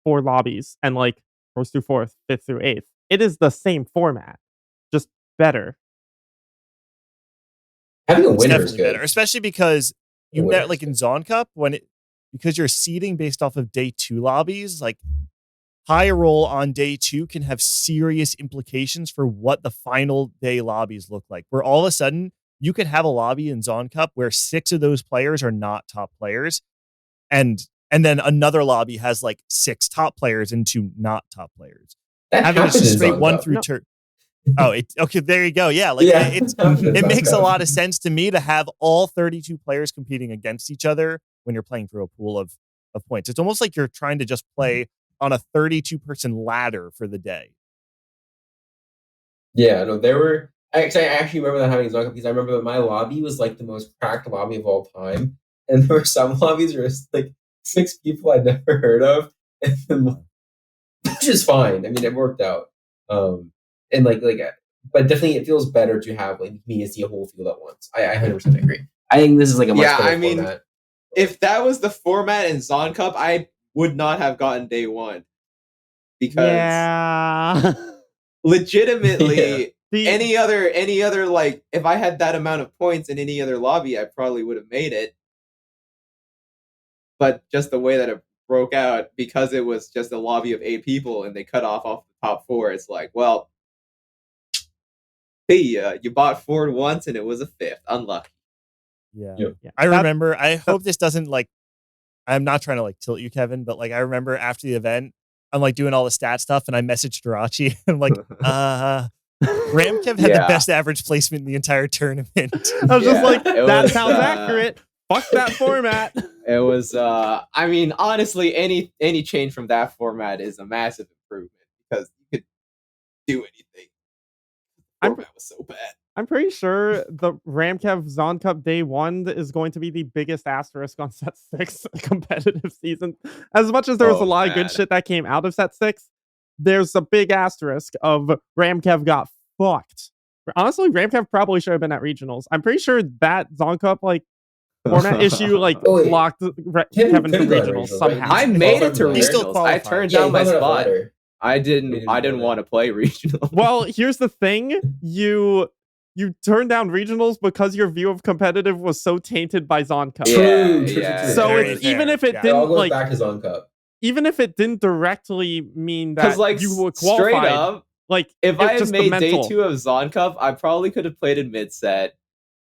4 lobbies and like 1st through 4th, 5th through 8th. It is the same format, just better. Having a winner is better, especially because you met like in Zon Cup because you're seeding based off of day 2 lobbies. Like high roll on day 2 can have serious implications for what the final day lobbies look like. Where all of a sudden you could have a lobby in Zon Cup where 6 of those players are not top players, and then another lobby has like 6 top players and 2 not top players. That having a straight 1 through turn. Okay, there you go. Yeah, like it makes a lot of sense to me to have all 32 players competing against each other when you're playing through a pool of points. It's almost like you're trying to just play on a 32-person ladder for the day. Yeah, no, I actually remember that having Zon Cup because I remember that my lobby was like the most cracked lobby of all time, and there were some lobbies where it's like 6 people I'd never heard of, and then, which is fine. I mean, it worked out. And but definitely it feels better to have like me to see a whole field at once. I 100% agree. I think this is like a much better format. If that was the format in Zon Cup, I would not have gotten day 1 because legitimately any other like if I had that amount of points in any other lobby, I probably would have made it. But just the way that it broke out, because it was just a lobby of 8 people and they cut off the top 4, it's like, well, hey, you bought 4 once and it was a 5th. Unlucky. Yeah. I remember, I hope this doesn't like, I'm not trying to like tilt you, Kevin, but like I remember after the event, I'm like doing all the stat stuff and I messaged Jirachy. I'm like, RamKev had the best average placement in the entire tournament. I was just like, that sounds accurate. Fuck that format. It was, I mean, honestly, any change from that format is a massive improvement because you could do anything. The format was so bad. I'm pretty sure the RamKev Zon Cup Day 1 is going to be the biggest asterisk on Set 6 competitive season. As much as there was a lot of good shit that came out of Set 6, there's a big asterisk of RamKev got fucked. Honestly, RamKev probably should have been at regionals. I'm pretty sure that Zon Cup like format issue like locked Kevin to regionals somehow. I made it to regionals. I turned down my spot. I didn't want to play regionals. Well, here's the thing. You turned down regionals because your view of competitive was so tainted by Zon Cup. True. So even if it didn't like back to Zon Cup. Even if it didn't directly mean that like, you were qualified, straight up, like if I had made day 2 of Zon Cup, I probably could have played in mid set.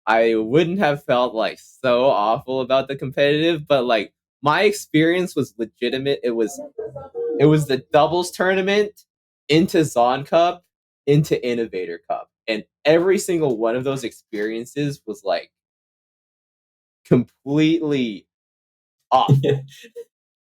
I wouldn't have felt like so awful about the competitive, but like my experience was legitimate. It was the doubles tournament into Zon Cup into Innovator Cup. And every single one of those experiences was like completely off.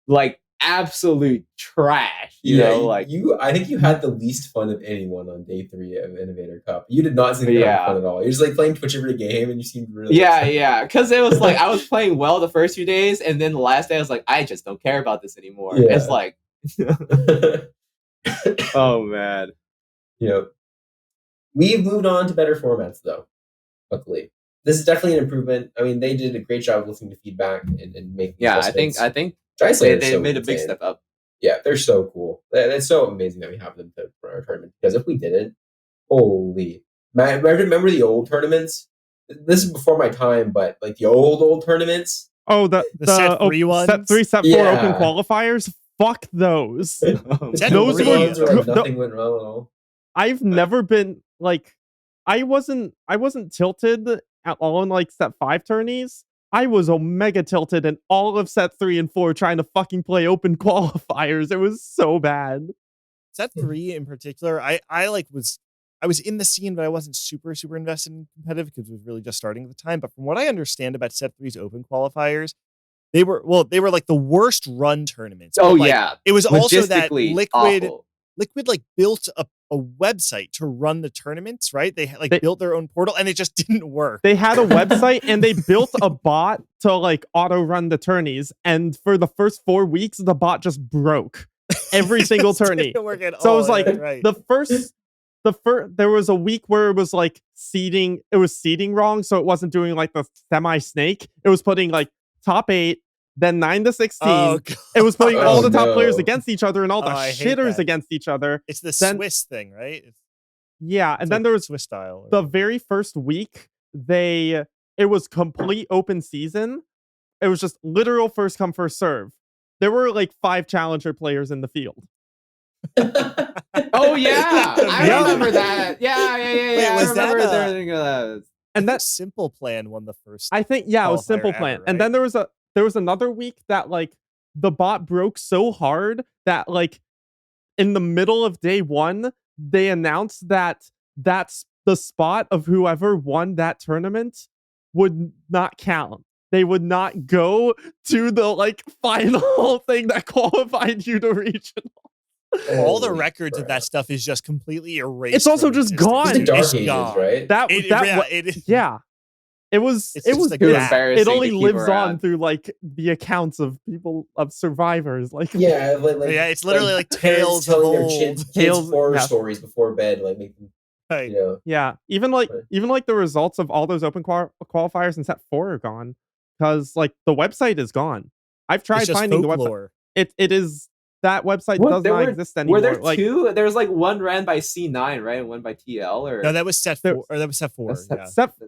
Like absolute trash. You know, like I think you had the least fun of anyone on day 3 of Innovator Cup. You did not seem to have fun at all. You're just like playing Twitch every game, and you seemed really yeah. Because it was like I was playing well the first few days, and then the last day I was like, I just don't care about this anymore. Yeah. It's like, oh man. We've moved on to better formats though. Luckily, this is definitely an improvement. I mean, they did a great job listening to feedback and making. Yeah, I think they made a big step up. Yeah, they're so cool. It's so amazing that we have them for our tournament. Because if we didn't, holy man! Remember the old tournaments? This is before my time, but like the old tournaments. Oh, the set 3 ones, set 3, set 4 open qualifiers. Fuck those. Those ones were like nothing went wrong at all. I've never been like, I wasn't tilted at all in like set 5 tourneys. I was omega tilted in all of set 3 and 4 trying to fucking play open qualifiers. It was so bad. Set 3 in particular, I was in the scene, but I wasn't super invested in competitive because it was really just starting at the time. But from what I understand about set 3's open qualifiers, they were like the worst run tournaments. Oh like, yeah, it was also that Liquid like built a website to run the tournaments, right? They built their own portal and it just didn't work. They had a website and they built a bot to like auto run the tourneys. And for the first 4 weeks, the bot just broke every single tourney. So it was like there was a week where it was like seeding. It was seeding wrong. So it wasn't doing like the semi snake. It was putting like top 8, then 9 to 16. Oh, it was putting all the top players against each other and all the shitters against each other. It's the Swiss thing, right? And then there was Swiss style. The very first week, it was complete open season. It was just literal first come, first serve. There were like 5 challenger players in the field. Oh yeah, I remember that. Yeah. Wait, was that and that Simple Plan won the first? I think it was Simple Plan. Ever, right? And then there was another week that like the bot broke so hard that like in the middle of day 1 they announced that that's the spot of whoever won that tournament would not count. They would not go to the like final thing that qualified you to regional. All the records of that stuff is just completely erased. It's also just gone. It's the Dark Ages, right? It was it only lives on through like the accounts of people, of survivors. Like it's literally like tales telling their kids horror stories before bed, like make them. Right. Yeah, even like the results of all those open qualifiers in set 4 are gone because like the website is gone. I've tried finding folklore. The website. It is. That website does not exist anymore. Were there 2? There was like one ran by C9, right? And one by TL, or no? That was set 4. Or that was set 4.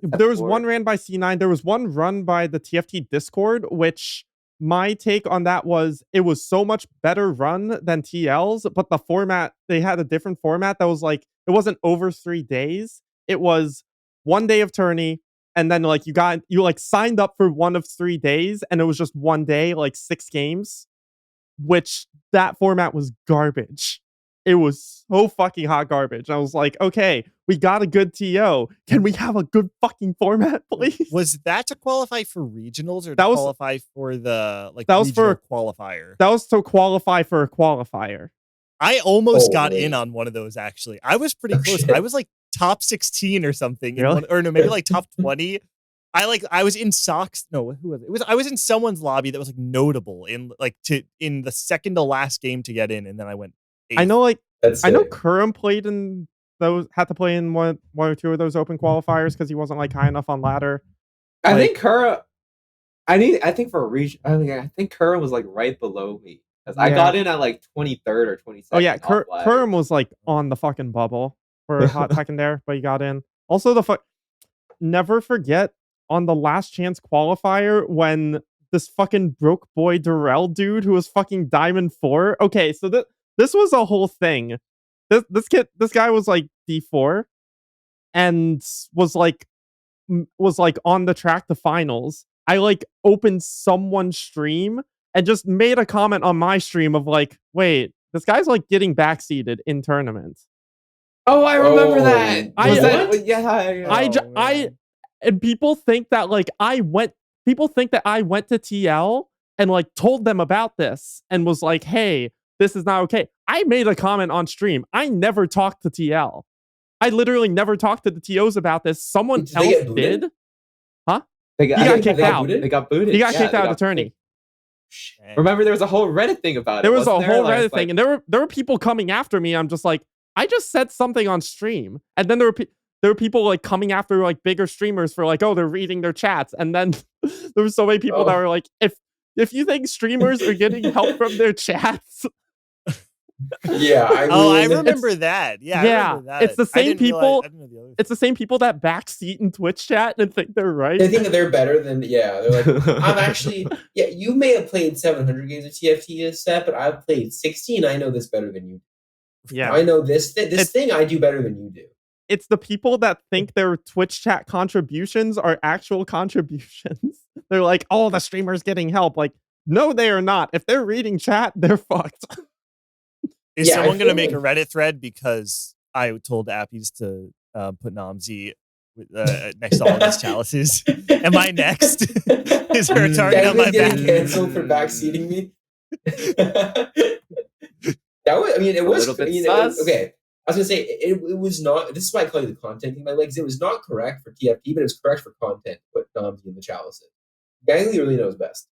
There was one ran by C9. There was one run by the TFT Discord, which my take on that was it was so much better run than TL's, but the format, they had a different format that was like it wasn't over 3 days. It was 1 day of tourney, and then like you signed up for one of 3 days, and it was just 1 day, like 6 games. Which that format was garbage. It was so fucking hot garbage. I was like, okay, we got a good TO. Can we have a good fucking format, please? Was that to qualify for regionals or qualify for the that was for a qualifier? That was to qualify for a qualifier. I almost got in on one of those, actually. I was pretty close. I was like top 16 or something. Really? Or no, maybe like top 20. I was in socks. No, who was it? I was in someone's lobby that was like notable in the second to last game to get in, and then I went 8th. I know Kurum played in those, had to play in one or 2 of those open qualifiers because he wasn't like high enough on ladder. I think Kurum. I think for a region, I think Kurum was like right below me because I got in at like 23rd or 22nd. Oh yeah, Kurum was like on the fucking bubble for a hot second there, but he got in. Also, never forget. On the last chance qualifier when this fucking broke boy Darrell dude who was fucking Diamond 4. Okay, so this was a whole thing. This guy was like D4 and was like on the track to finals. I like opened someone's stream and just made a comment on my stream of like, wait, this guy's like getting backseated in tournaments. Oh, I remember that. And people think that I went to TL and like told them about this and was like, hey, this is not okay. I made a comment on stream. I never talked to TL. I literally never talked to the TOs about this. Someone else did. Huh? He got kicked out. They got booted. He got kicked out of the tourney. Remember, there was a whole Reddit thing about it. There was a whole Reddit thing, and there were people coming after me. I'm just like, I just said something on stream, and then there were people like coming after like bigger streamers for like, oh, they're reading their chats, and then there were so many people that were like, if you think streamers are getting help from their chats. Yeah, I remember that. Yeah, I remember that. It's the same people. It's the same people that backseat in Twitch chat and think they're right. They think that they're better than. Yeah, they're like, I'm actually. Yeah, you may have played 700 games of TFT a set, but I've played 60, and I know this better than you. Yeah, I know this thing I do better than you do. It's the people that think their Twitch chat contributions are actual contributions. They're like, oh, the streamer's getting help. Like, no, they are not. If they're reading chat, they're fucked. Is someone going to make a Reddit thread because I told Appies to put Namzi next to all of his chalices? Am I next? Is there a target on my back? Canceled for backseating me? It was okay. I was gonna say it was not. This is why I call you the content king, by the way, because it was not correct for TFT, but it was correct for content. Put Namzi in the chalices. Gangley really knows best.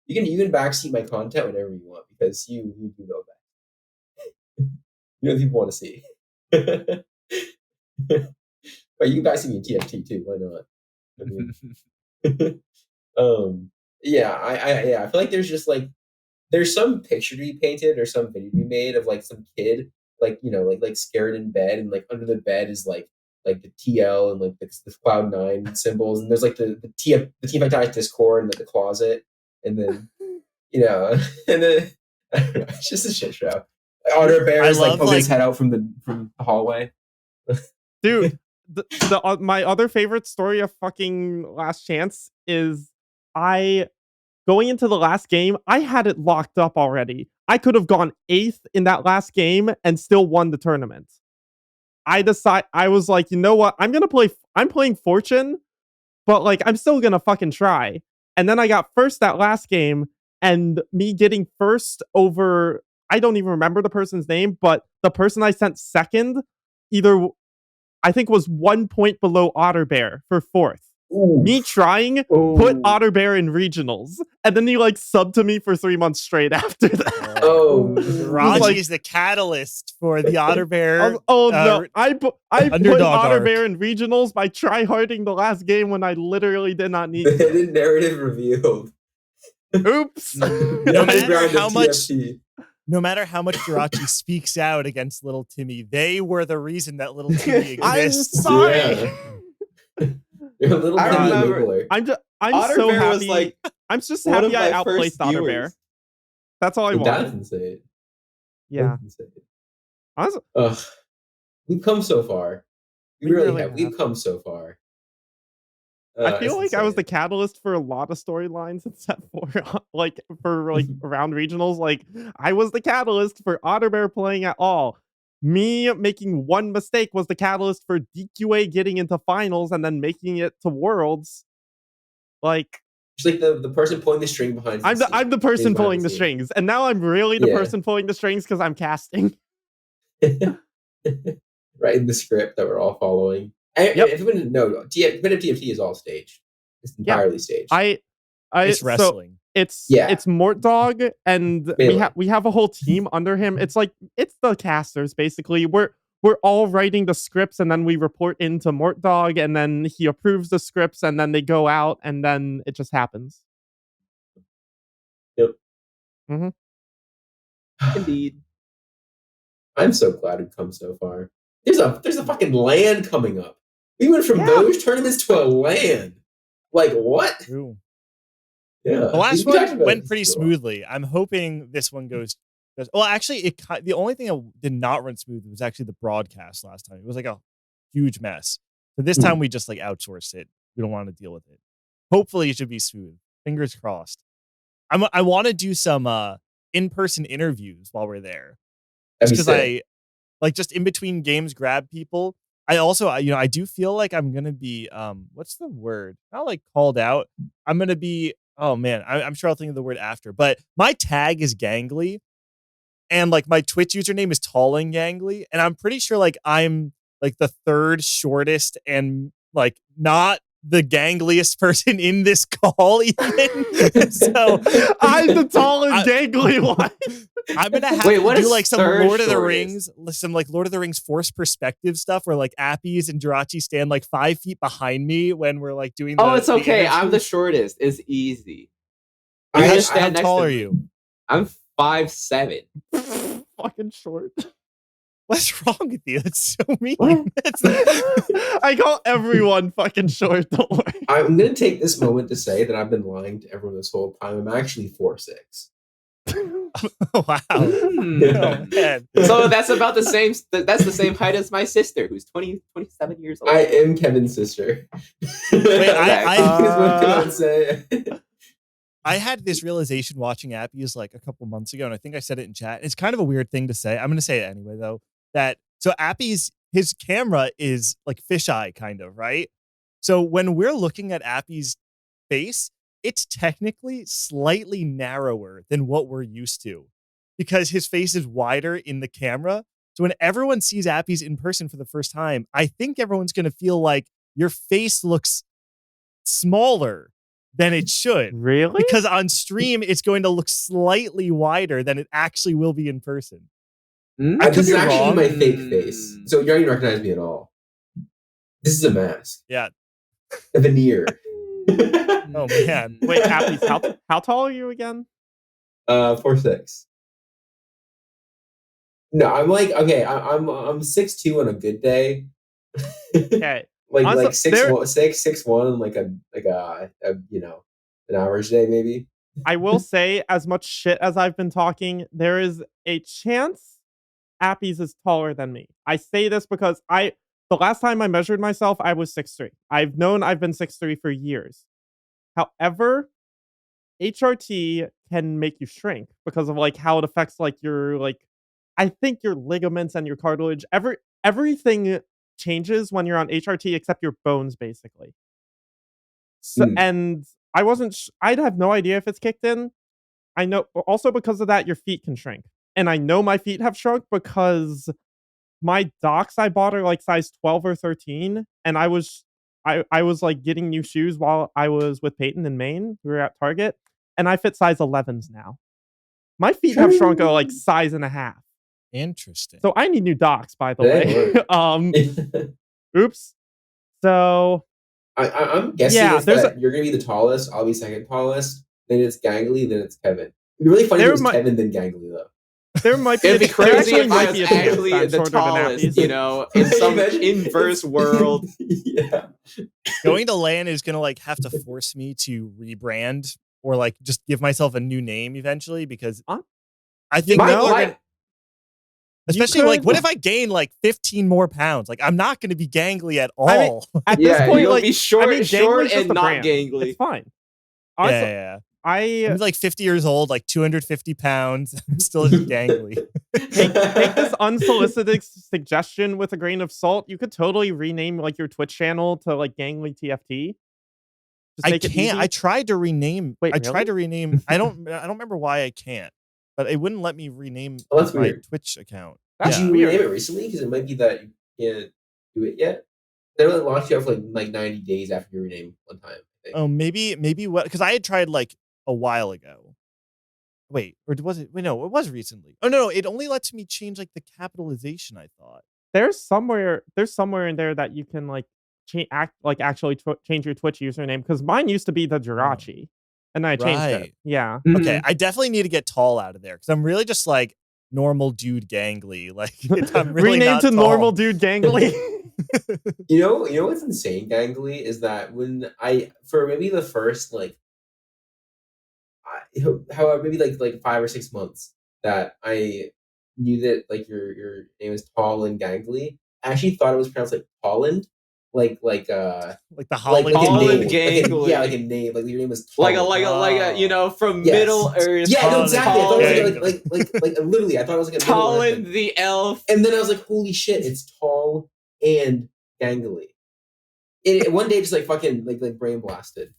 You can backseat my content whenever you want because you do know that. You know what people want to see. But you guys see me in TFT too. Why not? I feel like there's just like there's some picture to be painted or some video to be made of like some kid like like scared in bed, and like under the bed is like the TL and like the Cloud9 symbols, and there's like the TFT Tactics Discord and like the closet, and then and then I don't know, it's just a shit show. Otter Bear is like poking his head out from the hallway. Dude, my other favorite story of fucking Last Chance is going into the last game, I had it locked up already. I could have gone 8th in that last game and still won the tournament. I was like, you know what? I'm playing Fortune, but like I'm still gonna fucking try. And then I got first that last game, and me getting first over, I don't even remember the person's name, but the person I sent second, I think was 1 point below Otter Bear for 4th. Ooh. Me trying, put Otter Bear in regionals, and then he like subbed to me for 3 months straight after that. Jirachy is the catalyst for the Otter Bear. No, I put Otter Bear in regionals by tryharding the last game when I literally did not need to. The narrative revealed. Oops. No matter how much Jirachy speaks out against little Timmy, they were the reason that little Timmy exists. I'm sorry. Yeah. You're a little I'm so Bear happy. Was like I'm just happy I outplaced Otter Bear. That's all I want. That's insane. Yeah. We've come so far. We really have. We've come so far. I feel like insane. I was the catalyst for a lot of storylines except for around regionals. Like I was the catalyst for Otter Bear playing at all. Me making one mistake was the catalyst for DQA getting into finals and then making it to Worlds. Like it's like the person pulling the string behind. I'm the person pulling the strings, and now I'm really the person pulling the strings because I'm casting. Right in the script that we're all following. If you wouldn't know, Competitive TFT is all staged. It's entirely staged. It's wrestling. It's Mort Dog, and we have a whole team under him. It's the casters basically. We're all writing the scripts, and then we report into Mort Dog, and then he approves the scripts, and then they go out, and then it just happens. Yep. Mm-hmm. Indeed. I'm so glad we've come so far. There's a fucking LAN coming up. We went from those tournaments to a LAN. Like what? True. Yeah. The last one went pretty smoothly. I'm hoping this one goes. Well, actually, the only thing that did not run smooth was actually the broadcast last time. It was like a huge mess. So this time we just like outsourced it. We don't want to deal with it. Hopefully, it should be smooth. Fingers crossed. I want to do some in-person interviews while we're there, because I like just in between games grab people. I also I do feel like I'm gonna be what's the word? Not like called out. I'm gonna be Oh man, I'm sure I'll think of the word after. But my tag is gangly, and like my Twitch username is tall and gangly, and I'm pretty sure like I'm like the third shortest and like not the gangliest person in this call even. So I'm the tall and gangly one. I'm gonna have to do like some Lord of the Rings, some like Lord of the Rings forced perspective stuff where like Appies and Jirachy stand like 5 feet behind me when we're like doing. Oh, it's okay. I'm the shortest. It's easy. How tall are you? I'm 5'7". Fucking short. What's wrong with you? That's so mean. I call everyone fucking short. Don't worry. I'm going to take this moment to say that I've been lying to everyone this whole time. I'm actually 4'6". Wow. Oh, man. So that's about the same. That's the same height as my sister, who's 27 years old. I am Kevin's sister. Wait, I I had this realization watching Appies like a couple months ago, and I think I said it in chat. It's kind of a weird thing to say. I'm going to say it anyway, though. So Appies, his camera is like fisheye, kind of, right? So when we're looking at Appies' face, it's technically slightly narrower than what we're used to because his face is wider in the camera. So when everyone sees Appies in person for the first time, I think everyone's going to feel like your face looks smaller than it should. Really? Because on stream, it's going to look slightly wider than it actually will be in person. This is actually my fake face. So you don't even recognize me at all. This is a mask. Yeah. A veneer. Oh, man. Wait, Appies, how tall are you again? 4'6". No, I'm like, okay, I'm 6'2" on a good day. Okay. like 6'1", like a an average day maybe. I will say, as much shit as I've been talking, there is a chance Appies is taller than me. I say this because the last time I measured myself, I was 6'3". I've been 6'3" for years. However, HRT can make you shrink because of like how it affects like your like I think your ligaments and your cartilage. Everything changes when you're on HRT except your bones, basically. So, and I'd have no idea if it's kicked in. I know also because of that, your feet can shrink. And I know my feet have shrunk because my docks I bought are like size 12 or 13. And I was like getting new shoes while I was with Peyton in Maine. We were at Target. And I fit size 11s now. My feet have shrunk like size and a half. Interesting. So I need new docks, by the way. Oops. So I'm guessing that you're gonna be the tallest. I'll be second tallest. Then it's Gangly. Then it's Kevin. It'd be really funny if it was Kevin then Gangly though. There might be. It'd be crazy if I was actually the tallest. You know, in some inverse world. Yeah. Going to LAN is gonna like have to force me to rebrand or like just give myself a new name eventually because I think especially like what if I gain like 15 more pounds? Like I'm not going to be gangly at all. I mean, at this point, you'll like be short and not brand. gangly. It's fine. Honestly, yeah. I'm like 50 years old, like 250 pounds. I'm still just gangly. Take this unsolicited suggestion with a grain of salt. You could totally rename like your Twitch channel to like Gangly TFT. I can't. I tried to rename. Tried to rename. I don't remember why I can't. But it wouldn't let me rename my Twitch account. Did you rename it recently? Because it might be that you can't do it yet. They only launched you out for like 90 days after you rename one time. I think. Oh, maybe what? Because I had tried like a while ago. Wait, or was it? Wait, no, it was recently. Oh no, it only lets me change like the capitalization. I thought there's somewhere in there that you can like actually change your Twitch username. Because mine used to be the Jirachy. And I changed it. Yeah. Okay. I definitely need to get tall out of there because I'm really just like normal dude gangly. Like I'm really renamed to normal dude gangly. You know what's insane, gangly, is that when for maybe the first maybe like 5 or 6 months that I knew that like your name is tall and gangly, I actually thought it was pronounced like Holland. Like the Holland gangly. Like a name. Like your name is like a from Middle Earth. Yeah, no, exactly. I thought it was like literally. I thought it was like a Holland the elf. And then I was like, holy shit, it's tall and gangly. It one day just like fucking like brain blasted.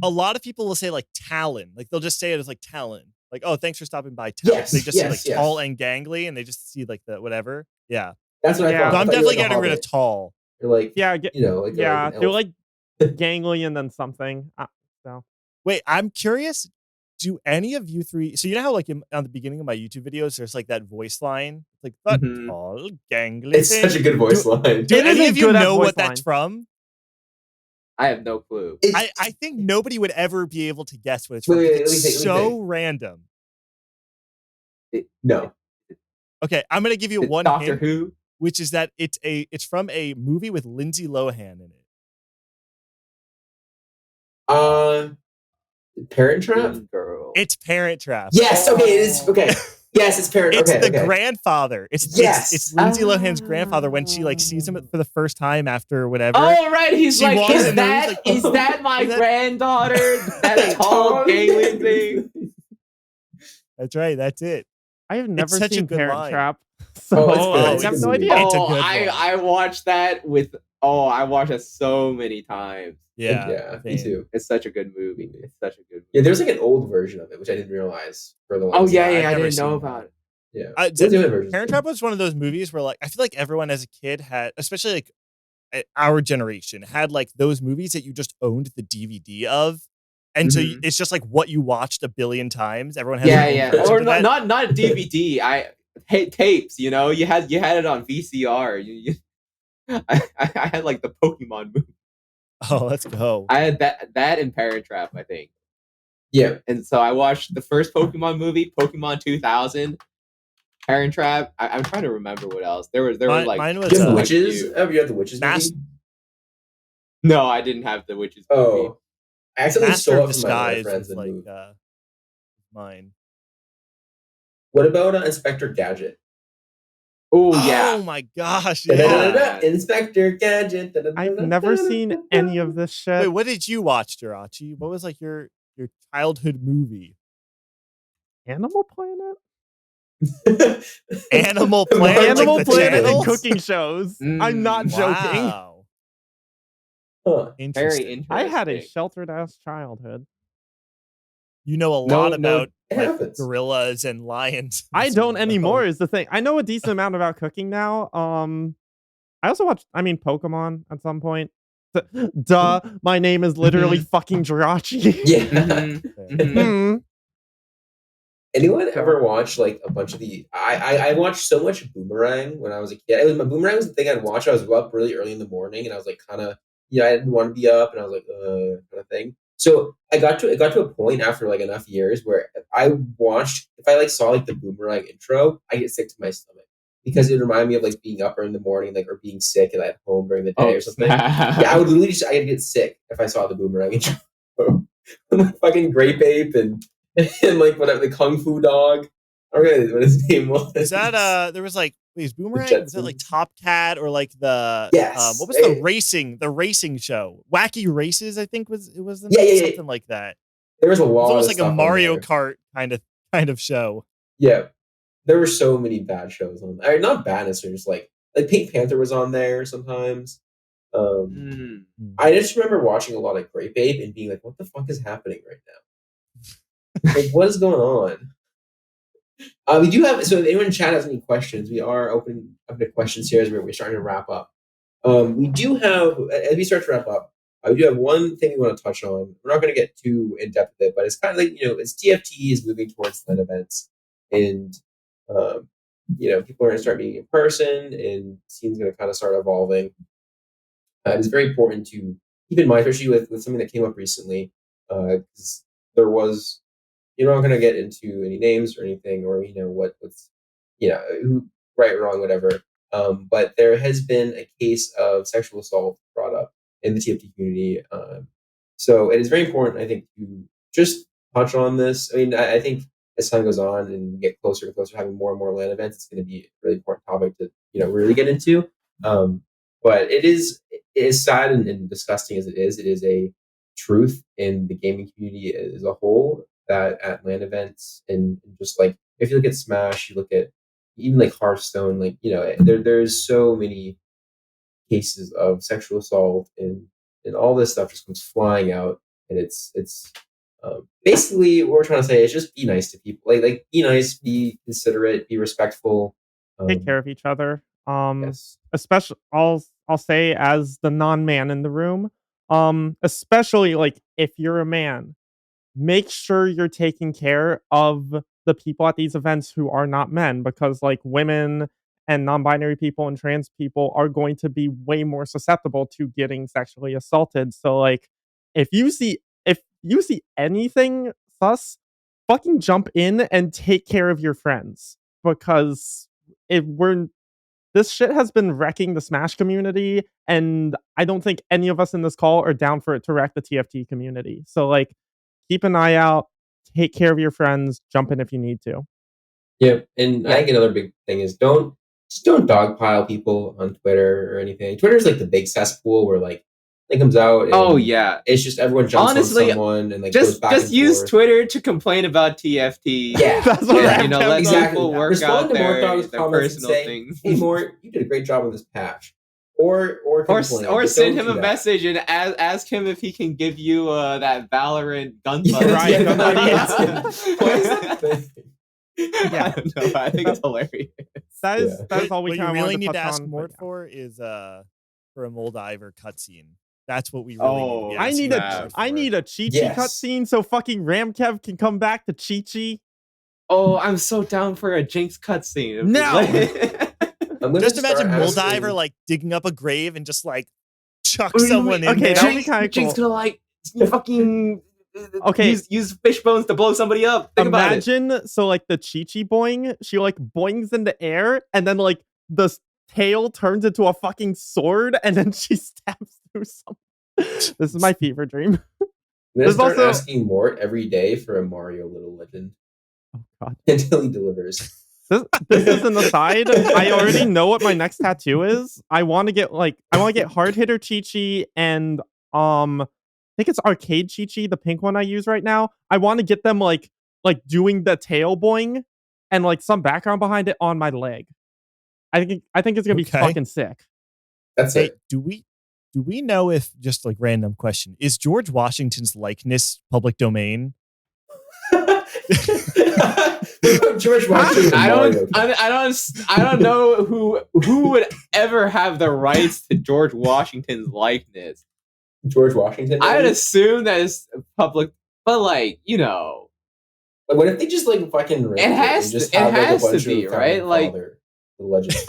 a lot of people will say like Talon. Like they'll just say it as like Talon. Like, oh, thanks for stopping by, Talon. They just see like tall and gangly, and they just see like the whatever. Yeah. That's what I thought. So I'm definitely getting rid of tall. They're like, like they're like gangly and then something. So wait, I'm curious. Do any of you three? So you know how like on the beginning of my YouTube videos, there's like that voice line, like that tall, gangly. It's such a good voice line. Do any of you know what that's from? I have no clue. I think nobody would ever be able to guess what it's from. It's so random. No. Okay, I'm gonna give you one Doctor hint, Who, which is that it's from a movie with Lindsay Lohan in it. Parent Trap? Girl. It's Parent Trap. Yes, okay, it is. Okay. Yes, it's Parent Trap. It's the grandfather. It's Lindsay Lohan's grandfather when she like sees him for the first time after whatever. Oh, right. He's like, is that my granddaughter? That tall gangly thing? That's right. That's it. I have never seen Parent Trap. So I have no idea. I watched that I watched it so many times. Yeah, me too. It's such a good movie. Yeah, there's like an old version of it, which I didn't realize for the longest time. I didn't know about it. Yeah. Parent Trap was one of those movies where like I feel like everyone as a kid had, especially like our generation, had like those movies that you just owned the DVD of. And so it's just like what you watched a billion times. Everyone has or not a DVD. I hate tapes. You know, you had it on VCR. I had like the Pokemon movie. Oh, let's go. I had that and Parent Trap, I think. Yeah, and so I watched the first Pokemon movie, Pokemon 2000, Parent Trap. I'm trying to remember what else. There were like mine was the Witches. Oh, you had the Witches movie? No, I didn't have the Witches movie. Oh. I accidentally stole it from my friends and moved. Mine. What about Inspector Gadget? Oh yeah! Oh my gosh! Yeah. Inspector Gadget. I've never seen any of this shit. Wait, what did you watch, Jirachy? What was like your childhood movie? Animal Planet. Animal Planet. Animal Planet and cooking shows. I'm not joking. Wow. Huh. Interesting. Very interesting. I had a sheltered ass childhood. You know a lot about like, gorillas and lions. I don't anymore is the thing. I know a decent amount about cooking now. I also watched, Pokemon at some point. Duh, my name is literally fucking Jirachy. Yeah. Anyone ever watch like a bunch of the? I watched so much Boomerang when I was a kid. Boomerang was the thing I'd watch. I was up really early in the morning, and I was like kind of I didn't want to be up, and I was like kind of thing. So it got to a point after like enough years where I watched, if I like saw like the Boomerang intro, I get sick to my stomach because it reminded me of like being up in the morning, like or being sick and at home during the day or something. Yeah, I would literally I'd get sick if I saw the Boomerang intro. Fucking Grape Ape and like whatever the Kung Fu Dog. I don't know what his name was. Is that there was like Boomerang? Was that like Top Cat or like the what was the racing show? Wacky Races, I think was the name, something like that. There was a lot. It was like a Mario Kart kind of show. Yeah, there were so many bad shows on there. Not bad, it's just like Pink Panther was on there sometimes. I just remember watching a lot of Grape Ape and being like, "What the fuck is happening right now? Like, what is going on?" We do have, so if anyone in chat has any questions, we are opening up to questions here as we're starting to wrap up. We do have, as we start to wrap up, we do have one thing we want to touch on. We're not going to get too in depth with it, but it's kind of like, as TFT is moving towards LAN events and, people are going to start meeting in person and the scene's going to kind of start evolving. It's very important to keep in mind, especially with something that came up recently, because there was, you're not going to get into any names or anything, or what's who right or wrong, whatever. But there has been a case of sexual assault brought up in the TFT community. So it is very important, I think, to just touch on this. I mean, I think as time goes on and we get closer and closer to having more and more LAN events, it's going to be a really important topic to really get into. But it is sad and disgusting as it is. It is a truth in the gaming community as a whole, that at LAN events and just like if you look at Smash, you look at even like Hearthstone, like there's so many cases of sexual assault and all this stuff just comes flying out. and it's basically what we're trying to say is just be nice to people. Like be nice, be considerate, be respectful. Take care of each other. Yes. Especially, I'll say as the non-man in the room, especially like if you're a man, make sure you're taking care of the people at these events who are not men, because like women and non-binary people and trans people are going to be way more susceptible to getting sexually assaulted. So like if you see anything sus, fucking jump in and take care of your friends, because this shit has been wrecking the Smash community, and I don't think any of us in this call are down for it to wreck the TFT community. So like keep an eye out, take care of your friends, jump in if you need to. Yeah, and I think another big thing is don't dogpile people on Twitter or anything. Twitter's like the big cesspool where like it comes out. And it's just everyone jumps on someone and like goes back just and use forth. Twitter to complain about TFT. Yeah, that's what let people work Respond out to their personal personal say, things. Hey, Mort, you did a great job on this patch. Or send him a message and ask him if he can give you that Valorant gun button. Right, I don't know. I think it's hilarious. That is all we what kind you of really need to ask on, Mort for is for a Moldiver cutscene. That's what we really need. I need a Chi-Chi cutscene so fucking RamKev can come back to Chi-Chi. Oh, I'm so down for a Jinx cutscene. No. Just imagine Moldiver like digging up a grave and just like chuck someone in there. That would be kind of cool. Jinx gonna like fucking use fish bones to blow somebody up. Imagine so like the Chi-Chi boing, she like boings in the air and then like the tail turns into a fucking sword and then she stabs through something. This is my fever dream. There's start asking Mort every day for a Mario Little Legend. Oh god. Until he delivers. This is an aside. I already know what my next tattoo is. I want to get hard hitter Chi-Chi and I think it's arcade Chi-Chi, the pink one I use right now. I want to get them like doing the tail boing and like some background behind it on my leg. I think it's gonna be fucking sick. That's it. Do we know if, just like random question, is George Washington's likeness public domain? George Washington. I don't know who would ever have the rights to George Washington's likeness. George Washington. I'd assume that it's public, but like like what if they just like fucking? It has to be right. Like legends.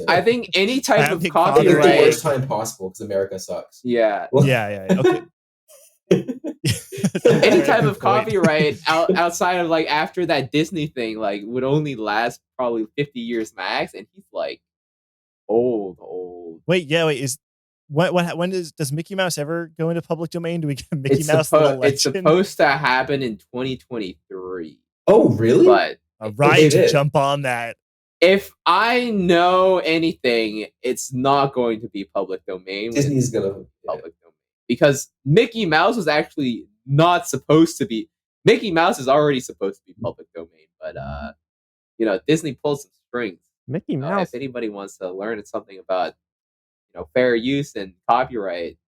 I think any type of copyright. It's the worst time possible because America sucks. Yeah. Okay. Any type of copyright outside of like after that Disney thing like would only last probably 50 years max, and he's like old. Wait, is when does Mickey Mouse ever go into public domain? Do we get Mickey Mouse? It's supposed to happen in 2023. Oh, really? But to jump on that. If I know anything, it's not going to be public domain. Disney's gonna public domain because Mickey Mouse was actually not supposed to be. Mickey Mouse is already supposed to be public domain, but Disney pulled some strings. Mickey Mouse. If anybody wants to learn something about fair use and copyright,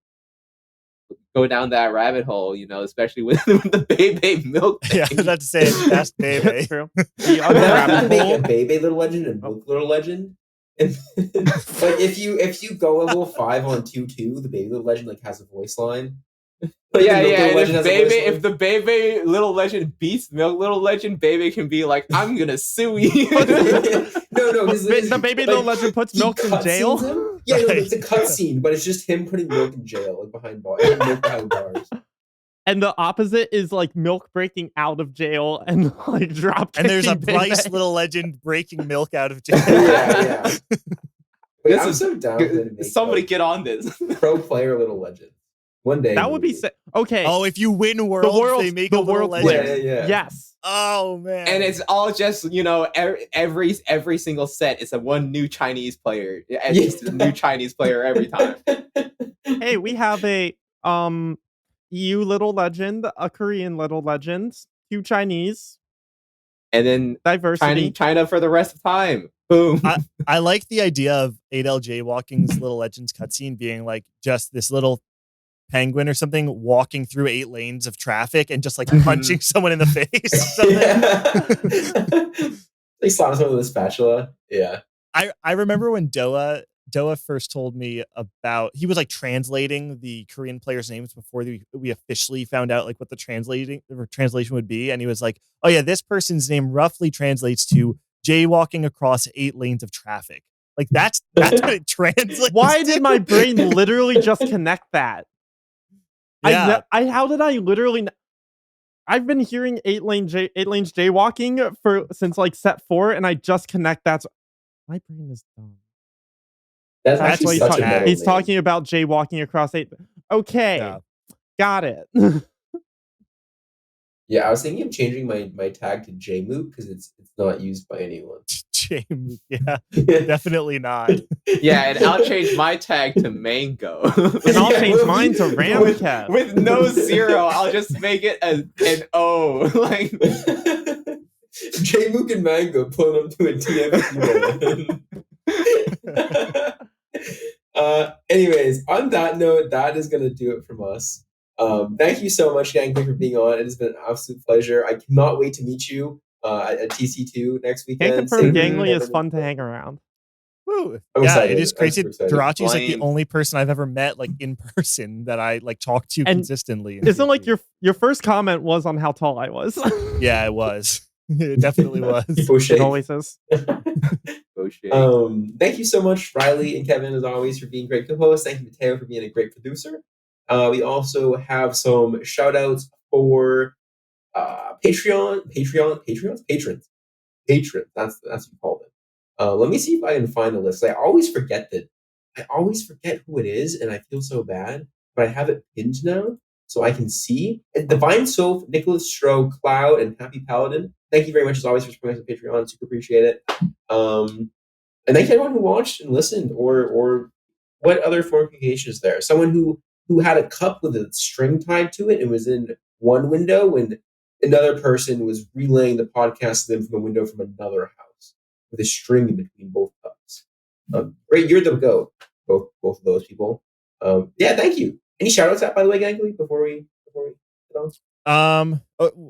go down that rabbit hole, especially with the Bebe milk thing. Yeah, I was about to say that's Bebe. True. The other rabbit hole. Make a Bebe Little Legend and Milk Little Legend. But if you go level 5 on 2-2, the Bebe Little Legend like has a voice line. But if the Bebe Little Legend beats Milk Little Legend, Bebe can be like, I'm gonna sue you. No, the Bebe Little Legend puts Milk in jail. Yeah, it's a cutscene, but it's just him putting Milk in jail, like behind bars. And the opposite is like Milk breaking out of jail and like drop. And there's a Bryce Little Legend breaking Milk out of jail. Yeah. Wait, I'm so down to make somebody get on this. Pro player Little Legend. One day that would be okay. Oh, if you win Worlds, they make a Little Legend. Yeah. Yes. Oh man. And it's all just every single set is one new Chinese player. It's just a new Chinese player every time. Hey, we have a EU Little Legend, a Korean Little Legend, 2 Chinese, and then diversity. China for the rest of time. Boom. I like the idea of 8LJ Walking's Little Legends cutscene being like just this little penguin or something walking through 8 lanes of traffic and just like punching someone in the face. They saw someone with a spatula. Yeah. I remember when Doa first told me about, he was like translating the Korean players' names before we officially found out like what the translation would be. And he was like, oh yeah, this person's name roughly translates to jaywalking across 8 lanes of traffic. Like that's what it translates. Why did my brain literally just connect that? Yeah. How did I literally? I've been hearing 8 lanes jaywalking since like set 4, and I just connect that. My brain is dumb. That's why he's talking about jaywalking across 8. Okay, got it. Yeah, I was thinking of changing my tag to JMook because it's not used by anyone. JMook, yeah, definitely not. Yeah, and I'll change my tag to Mango. And I'll change mine to RamKev. With no 0, I'll just make it an O. Like JMook and Mango put them to a TFT LAN. Anyways, on that note, that is going to do it from us. Thank you so much, Gangly, for being on. It has been an absolute pleasure. I cannot wait to meet you at TC2 next weekend. Can't confirm Gangly is fun to hang around. Woo. Yeah, it is crazy. Jirachy is like the only person I've ever met like in person that I like talk to consistently. Isn't like your first comment was on how tall I was? Yeah, it was. It definitely was. It always is. Thank you so much, Riley and Kevin, as always, for being great co-hosts. Thank you, Mateo, for being a great producer. We also have some shout outs for patrons. That's what you call it. Let me see if I can find the list. I always forget who it is, and I feel so bad. But I have it pinned now, so I can see. Divine Soph, Nicholas Stroh, Cloud, and Happy Paladin. Thank you very much, as always, for supporting us on Patreon. Super appreciate it. And thank you everyone who watched and listened, or what other form of communication is there? Someone who had a cup with a string tied to it and was in one window, and another person was relaying the podcast to them from a window from another house with a string in between both cups. Great, you're the GOAT, both of those people. Yeah, thank you. Any shout outs, by the way, Gangly, before we get on?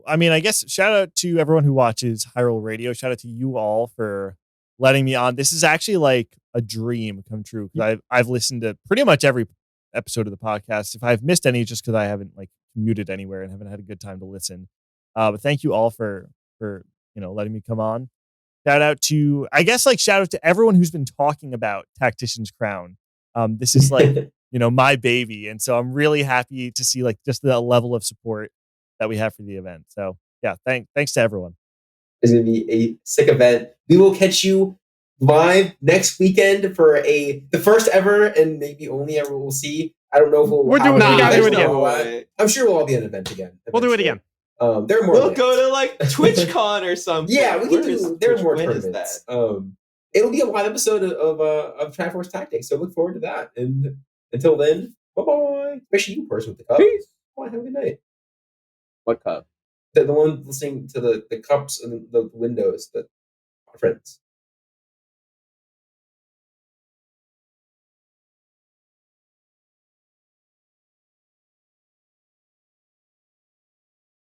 I mean, I guess shout out to everyone who watches Hyrule Radio. Shout out to you all for letting me on. This is actually like a dream come true, because I've listened to pretty much every episode of the podcast. If I've missed any, it's just because I haven't like commuted anywhere and haven't had a good time to listen. But thank you all for letting me come on. Shout out to everyone who's been talking about TacticiansCrown. This is like my baby, and so I'm really happy to see like just the level of support that we have for the event. So yeah, thanks to everyone. It's gonna be a sick event. We will catch you live next weekend for the first ever and maybe only ever we'll see. I don't know if we gotta do it again. I'm sure we'll all be at an event again. We'll do it again. We'll go to like TwitchCon or something. Yeah, we can do. There are more tournaments. It'll be a live episode of Triforce Tactics, so look forward to that. And until then, bye bye. Especially you, person with the cup. Peace. Bye. Have a good night. What cup? The one listening to the cups and the windows. The friends.